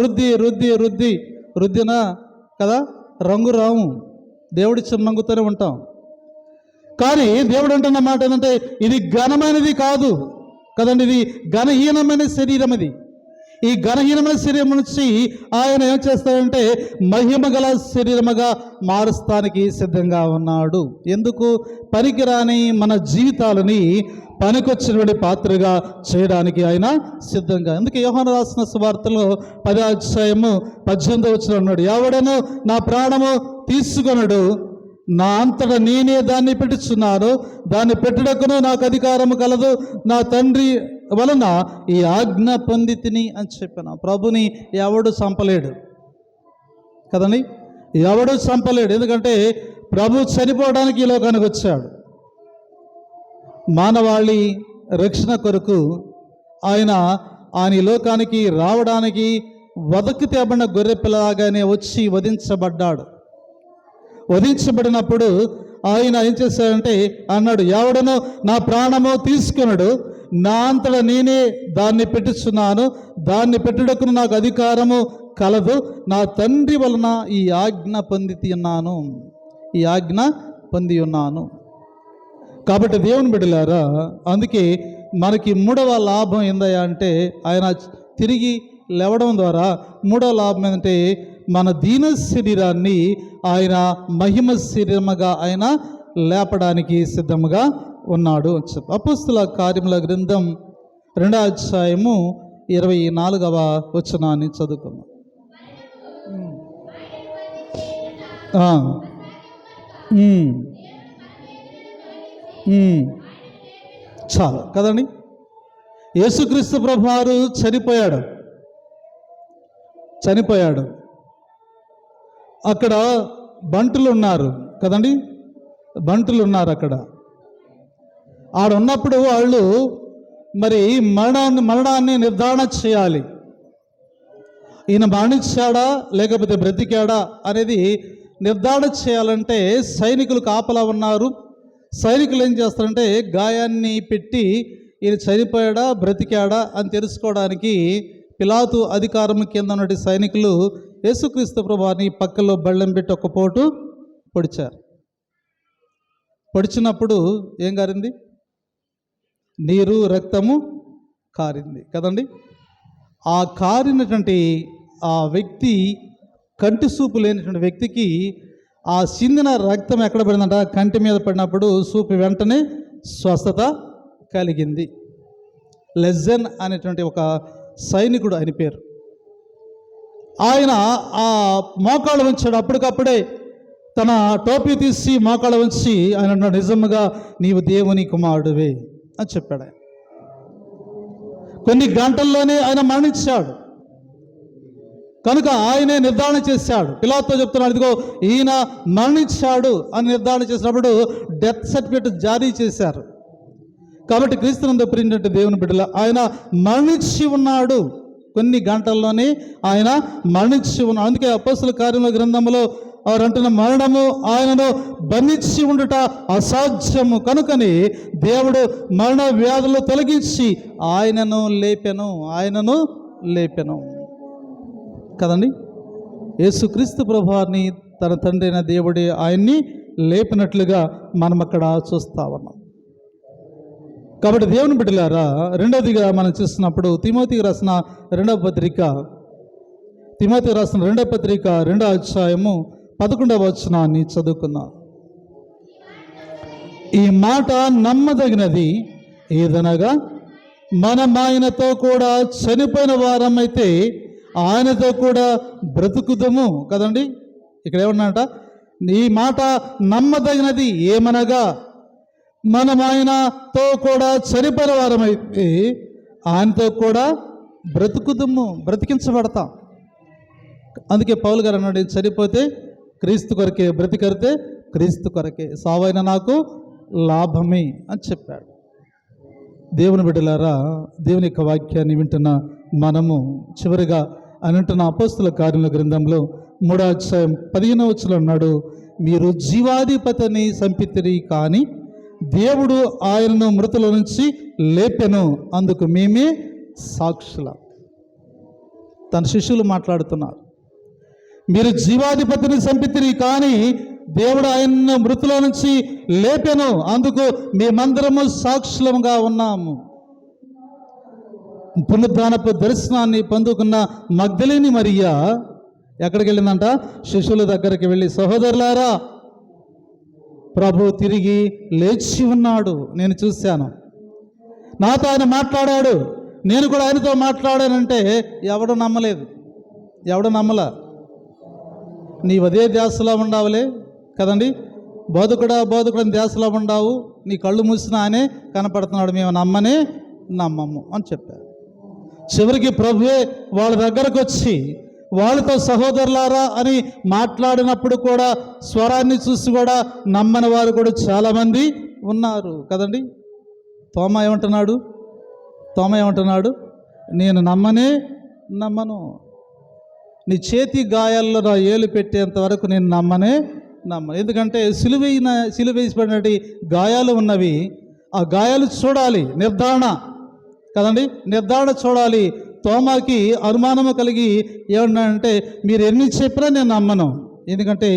రుద్దినా కదా రంగు రాము, దేవుడిచ్చిన రంగుతోనే ఉంటాం. కానీ దేవుడు అంటున్న మాట ఏంటంటే, ఇది ఘనమైనది కాదు కదండి, ఇది ఘనహీనమైన శరీరం. ఇది ఈ ఘనహీనమైన శరీరం నుంచి ఆయన ఏం చేస్తాడంటే మహిమ గల శరీరముగా మారుస్తానికి సిద్ధంగా ఉన్నాడు. ఎందుకు? పనికిరాని మన జీవితాలని పనికొచ్చినటువంటి పాత్రగా చేయడానికి ఆయన సిద్ధంగా. అందుకే యోహాను రాసిన సువార్తలో 10వ అధ్యాయము 18వ వచనం అన్నాడు, ఎవడను నా ప్రాణము తీసుకొనడు, నా అంతటా నేనే దాన్ని పెట్టుచున్నాను, దాన్ని పెట్టుటకును నాకు అధికారము కలదు, నా తండ్రి వలన ఈ ఆజ్ఞ పొందితిని అని చెప్పాను. ప్రభుని ఎవడు చంపలేడు కదండి. ఎవడు చంపలేడు, ఎందుకంటే ప్రభు చనిపోవడానికి ఈ లోకానికి వచ్చాడు. మానవాళి రక్షణ కొరకు ఆయన ఈ లోకానికి రావడానికి వదకి తేబడిన గొర్రె పిల్లగానే వచ్చి వధించబడ్డాడు. వధించబడినప్పుడు ఆయన ఏం చేశాడంటే అన్నాడు, ఎవడనో నా ప్రాణము తీసుకున్నాడు, నా అంతటా నేనే దాన్ని పెట్టుచున్నాను, దాన్ని పెట్టుటకు నాకు అధికారము కలదు, నా తండ్రి వలన ఈ ఆజ్ఞ పొంది ఉన్నాను. కాబట్టి దేవుని బిడ్డలారా, అందుకే మనకి మూడవ లాభం ఏందయ్యా అంటే, ఆయన తిరిగి లేవడం ద్వారా మూడవ లాభం ఏంటంటే మన దీన శరీరాన్ని ఆయన మహిమ శరీరముగా ఆయన లేపడానికి సిద్ధముగా ఉన్నాడు. అపోస్తుల కార్యముల గ్రంథం 2వ అధ్యాయము 24వ వచనాన్ని చదువుకున్నాం. చాలు కదండి. యేసుక్రీస్తు ప్రభువారు చనిపోయాడు. అక్కడ బంటులు ఉన్నారు కదండి, బంటులు ఉన్నారు అక్కడ. ఆడున్నప్పుడు వాళ్ళు మరి మరణాన్ని నిర్ధారణ చేయాలి. ఈయన మరణించాడా లేకపోతే బ్రతికాడా అనేది నిర్ధారణ చేయాలంటే సైనికులు కాపలా ఉన్నారు. సైనికులు ఏం చేస్తారంటే గాయాన్ని పెట్టి ఈయన చనిపోయాడా బ్రతికాడా అని తెలుసుకోవడానికి పిలాతు అధికారం కింద ఉన్నటువంటి సైనికులు యేసుక్రీస్తు ప్రభువారిని పక్కలో బళ్ళెం పెట్టి ఒక పోటు పొడిచారు. పొడిచినప్పుడు ఏం కారింది? నీరు రక్తము కారింది కదండి. ఆ కారినటువంటి ఆ వ్యక్తి, కంటి సూపు లేనటువంటి వ్యక్తికి ఆ చిందిన రక్తం ఎక్కడ పడిందంట? కంటి మీద పడినప్పుడు సూపు వెంటనే స్వస్థత కలిగింది. లెజెన్ అనేటువంటి ఒక సైనికుడు ఆయన పేరు. ఆయన ఆ మోకాళ్ళు ఉంచాడు. అప్పటికప్పుడే తన టోపీ తీసి మోకాళ్ళు ఉంచి ఆయన అన్నాడు, నిజముగా నీవు దేవుని కుమారుడివే అని చెప్పాడు. ఆయన కొన్ని గంటల్లోనే ఆయన మరణించాడు. కనుక ఆయనే నిర్ధారణ చేశాడు. పిలాతుతో చెప్తున్నాడు, ఇదిగో ఈయన మరణించాడు అని నిర్ధారణ చేసినప్పుడు డెత్ సర్టిఫికేట్ జారీ చేశారు. కాబట్టి క్రీస్తునందు ప్రియమైనటువంటి దేవుని బిడ్డల, ఆయన మరణించి ఉన్నాడు. కొన్ని గంటల్లోనే ఆయన మరణించి ఉన్నాడు. అందుకే అపోస్తల కార్యముల గ్రంథంలో వారు అంటున్న మరణము ఆయనను బంధించి ఉండుట అసాధ్యము, కనుకని దేవుడు మరణ వ్యాధులు తొలగించి ఆయనను లేపెను కదండి. యేసుక్రీస్తు ప్రభువారిని తన తండ్రి అయిన దేవుడే ఆయన్ని లేపినట్లుగా మనం అక్కడ చూస్తా ఉన్నాం. కాబట్టి దేవుని బిడ్డలారా, రెండవదిగా మనం చూస్తున్నప్పుడు తిమోతికి రాసిన రెండవ పత్రిక 2వ అధ్యాయము 11వ వచనాన్ని చదువుకుందాం. ఈ మాట నమ్మదగినది ఏదనగా, మనం ఆయనతో కూడా చనిపోయిన వారమైతే ఆయనతో కూడా బ్రతుకుదము కదండి. ఇక్కడ ఏమన్నాట? ఈ మాట నమ్మదగినది ఏమనగా, మనం ఆయనతో కూడా చనిపోయిన వారమైతే ఆయనతో కూడా బ్రతుకుదము, బ్రతికించబడతాం. అందుకే పౌలు గారు అన్నాడు, చనిపోతే క్రీస్తు కొరకే, బ్రతికరితే క్రీస్తు కొరకే, సావైన నాకు లాభమే అని చెప్పాడు. దేవుని బిడ్డలారా, దేవుని యొక్క వాక్యాన్ని వింటున్న మనము చివరిగా అంటున్న అపోస్తుల కార్యముల గ్రంథంలో 3వ అధ్యాయం 15వ వచనంలో అన్నాడు, మీరు జీవాధిపతిని చంపితిరి, కానీ దేవుడు ఆయనను మృతుల నుంచి లేపెను, అందుకు మేమే సాక్షులం. తన శిష్యులు మాట్లాడుతున్నారు. మీరు జీవాధిపతిని చంపితిరి, కానీ దేవుడు ఆయనను మృతుల నుంచి లేపెను, అందుకు మేమందరము సాక్షులంగా ఉన్నాము. పునరుద్ధానపు దర్శనాన్ని పొందుకున్న మగ్దలేని మరియా ఎక్కడికి వెళ్ళిందంట? శిష్యుల దగ్గరికి వెళ్ళి, సహోదరులారా, ప్రభు తిరిగి లేచి ఉన్నాడు, నేను చూశాను, నాతో ఆయన మాట్లాడాడు, నేను కూడా ఆయనతో మాట్లాడానంటే ఎవడు నమ్మలా. నీవు అదే ధ్యాసలో ఉండావులే కదండి. బోధకుడు ధ్యాసలో ఉండావు, నీ కళ్ళు మూసినా ఆయనే కనపడుతున్నాడు, మేము నమ్మము అని చెప్పారు. చివరికి ప్రభువే వాళ్ళ దగ్గరకు వచ్చి వాళ్ళతో సహోదరులారా అని మాట్లాడినప్పుడు కూడా స్వరాన్ని చూసి కూడా నమ్మని వారు కూడా చాలామంది ఉన్నారు కదండి. తోమ ఏమంటున్నాడు? నేను నమ్మను, నీ చేతి గాయాల్లో నా ఏలు పెట్టేంత వరకు నేను నమ్మను. ఎందుకంటే సిలువేసిపడినటువంటి గాయాలు ఉన్నవి. ఆ గాయాలు చూడాలి, నిర్ధారణ కదండి, నిర్ధారణ చూడాలి. తోమాకి అనుమానము కలిగి ఏమన్నాడంటే, మీరు ఎన్ని చెప్పినా నేను నమ్మను, ఎందుకంటే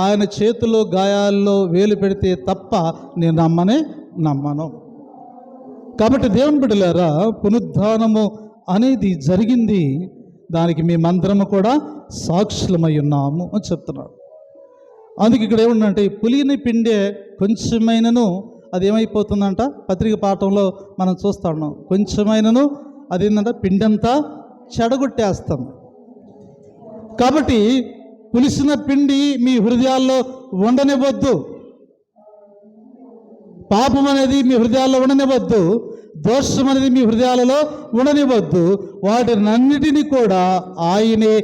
ఆయన చేతుల్లో గాయాల్లో వేలు పెడితే తప్ప నేను నమ్మను. కాబట్టి దేవుని బిడ్డలారా, పునరుద్ధానము అనేది జరిగింది, దానికి మేమందరము కూడా సాక్షులమై ఉన్నాము అని చెప్తున్నాడు. అందుకే ఇక్కడ ఏముందంటే, పులిని పిండే కొంచెమైనను అది ఏమైపోతుందంట, పత్రిక పాఠంలో మనం చూస్తా ఉన్నాం. కొంచెమైనను అదేంటంటే పిండంతా చెడగొట్టేస్తుంది. కాబట్టి పులిసిన పిండి మీ హృదయాల్లో ఉండనివ్వద్దు, పాపం అనేది మీ హృదయాల్లో ఉండనివ్వద్దు, దోషం అనేది మీ హృదయాలలో ఉండనివ్వద్దు. వాటినన్నిటినీ కూడా ఆయనే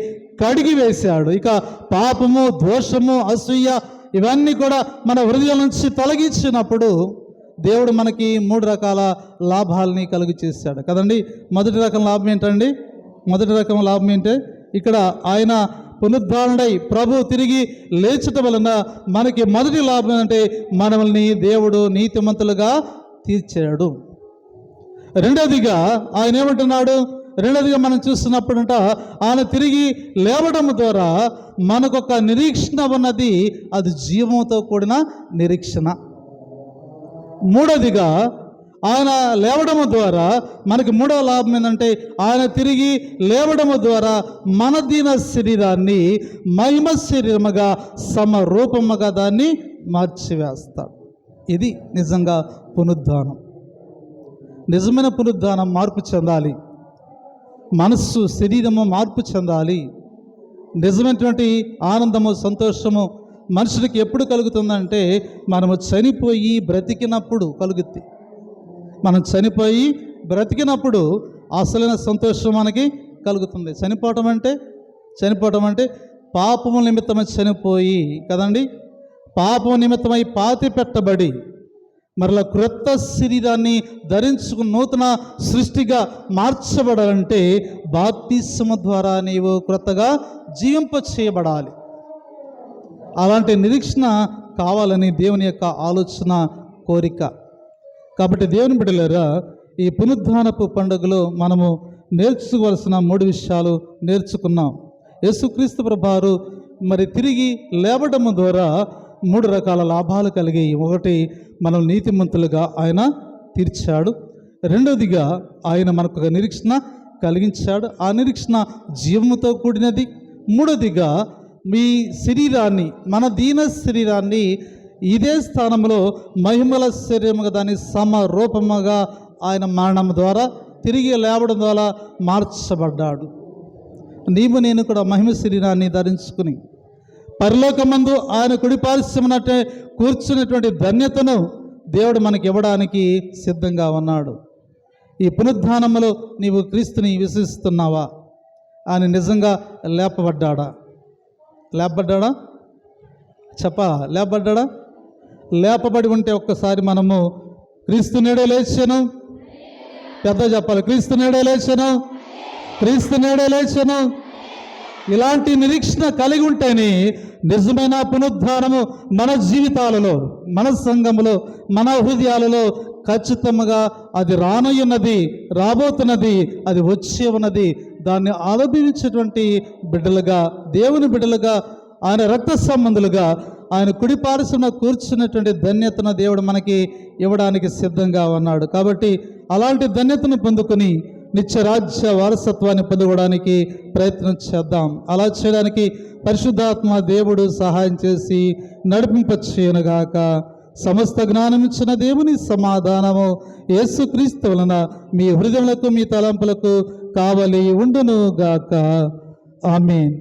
కడిగి వేశాడు. ఇక పాపము, దోషము, అసూయ ఇవన్నీ కూడా మన హృదయం నుంచి తొలగించినప్పుడు దేవుడు మనకి 3 రకాల లాభాలని కలుగు చేశాడు కదండి. మొదటి రకం లాభం ఏంటండి? మొదటి రకం లాభం ఏంటంటే, ఇక్కడ ఆయన పునరుద్ధారణై ప్రభు తిరిగి లేచటం వలన మనకి మొదటి లాభం ఏంటంటే, మనల్ని దేవుడు నీతిమంతులుగా తీర్చాడు. రెండవదిగా ఆయన ఏమంటున్నాడు? రెండవదిగా మనం చూస్తున్నప్పుడంట, ఆయన తిరిగి లేవడం ద్వారా మనకొక నిరీక్షణ ఉన్నది, అది జీవంతో కూడిన నిరీక్షణ. మూడవదిగా ఆయన లేవడము ద్వారా మనకి మూడవ లాభం ఏంటంటే, ఆయన తిరిగి లేవడము ద్వారా మన దీన శరీరాన్ని మహిమ శరీరముగా సమరూపముగా దాన్ని మార్చివేస్తాడు. ఇది నిజంగా పునరుద్ధానం. నిజమైన పునరుద్ధానం మార్పు చెందాలి, మనస్సు శరీరము మార్పు చెందాలి. నిజమైనటువంటి ఆనందము, సంతోషము మనుషుడికి ఎప్పుడు కలుగుతుందంటే, మనము చనిపోయి బ్రతికినప్పుడు కలుగుద్ది. మనం చనిపోయి బ్రతికినప్పుడు అసలైన సంతోషం మనకి కలుగుతుంది. చనిపోవటం అంటే పాపము నిమిత్తమై చనిపోయి కదండి, పాపము నిమిత్తమై పాతి పెట్టబడి మరలా క్రొత్త శరీరాన్ని ధరించుకుని నూతన సృష్టిగా మార్చబడాలంటే బాప్తిస్మము ద్వారా నీవు క్రొత్తగా జీవింప చేయబడాలి. అలాంటి నిరీక్షణ కావాలని దేవుని యొక్క ఆలోచన, కోరిక. కాబట్టి దేవుని బిడ్డలారా, ఈ పునరుద్ధానపు పండుగలో మనము నేర్చుకోవాల్సిన 3 విషయాలు నేర్చుకున్నాం. యేసుక్రీస్తు ప్రభువారు మరి తిరిగి లేవడము ద్వారా 3 రకాల లాభాలు కలిగాయి. ఒకటి, మనం నీతిమంతులుగా ఆయన తీర్చాడు. రెండవదిగా ఆయన మనకు ఒక నిరీక్షణ కలిగించాడు, ఆ నిరీక్షణ జీవముతో కూడినది. మూడవదిగా మీ శరీరాన్ని, మన దీన శరీరాన్ని ఇదే స్థానంలో మహిమల శరీరముగా దాన్ని సమరూపముగా ఆయన మరణం ద్వారా తిరిగి లేవడం ద్వారా మార్చబడ్డాడు. నీవు నేను కూడా మహిమ శరీరాన్ని ధరించుకుని పరలోకమందు ఆయన కుడిపార్శ్వమునట్టే కూర్చున్నటువంటి ధన్యతను దేవుడు మనకి ఇవ్వడానికి సిద్ధంగా ఉన్నాడు. ఈ పునరుద్ధానములో నీవు క్రీస్తుని విశ్వసిస్తున్నావా? ఆయన నిజంగా లేపబడ్డాడా? లేపబడ్డాడా? లేపబడి ఉంటే ఒక్కసారి మనము క్రీస్తు నేడే లేచాను, పెద్ద చెప్పాలి, క్రీస్తు నేడే లేచాను. ఇలాంటి నిరీక్షణ కలిగి ఉంటేనే నిజమైన పునరుద్ధానము మన జీవితాలలో, మన సంఘములో, మన హృదయాలలో ఖచ్చితంగా అది రానున్నది, రాబోతున్నది, అది వచ్చే ఉన్నది. దాన్ని అనుభవించేటువంటి బిడ్డలుగా, దేవుని బిడ్డలుగా, ఆయన రక్త సంబంధులుగా, ఆయన కుడిపార్శ్వన కూర్చున్నటువంటి ధన్యతను దేవుడు మనకి ఇవ్వడానికి సిద్ధంగా ఉన్నాడు. కాబట్టి అలాంటి ధన్యతను పొందుకొని నిత్యరాజ్య వారసత్వాన్ని పొందుకోవడానికి ప్రయత్నం చేద్దాం. అలా చేయడానికి పరిశుద్ధాత్మ దేవుడు సహాయం చేసి నడిపింపచేయునుగాక. సమస్త జ్ఞానం ఇచ్చిన దేవుని సమాధానము యేసుక్రీస్తు వలన మీ హృదయములకు, మీ తలంపులకు కావలి ఉండును గాక. ఆమేన్.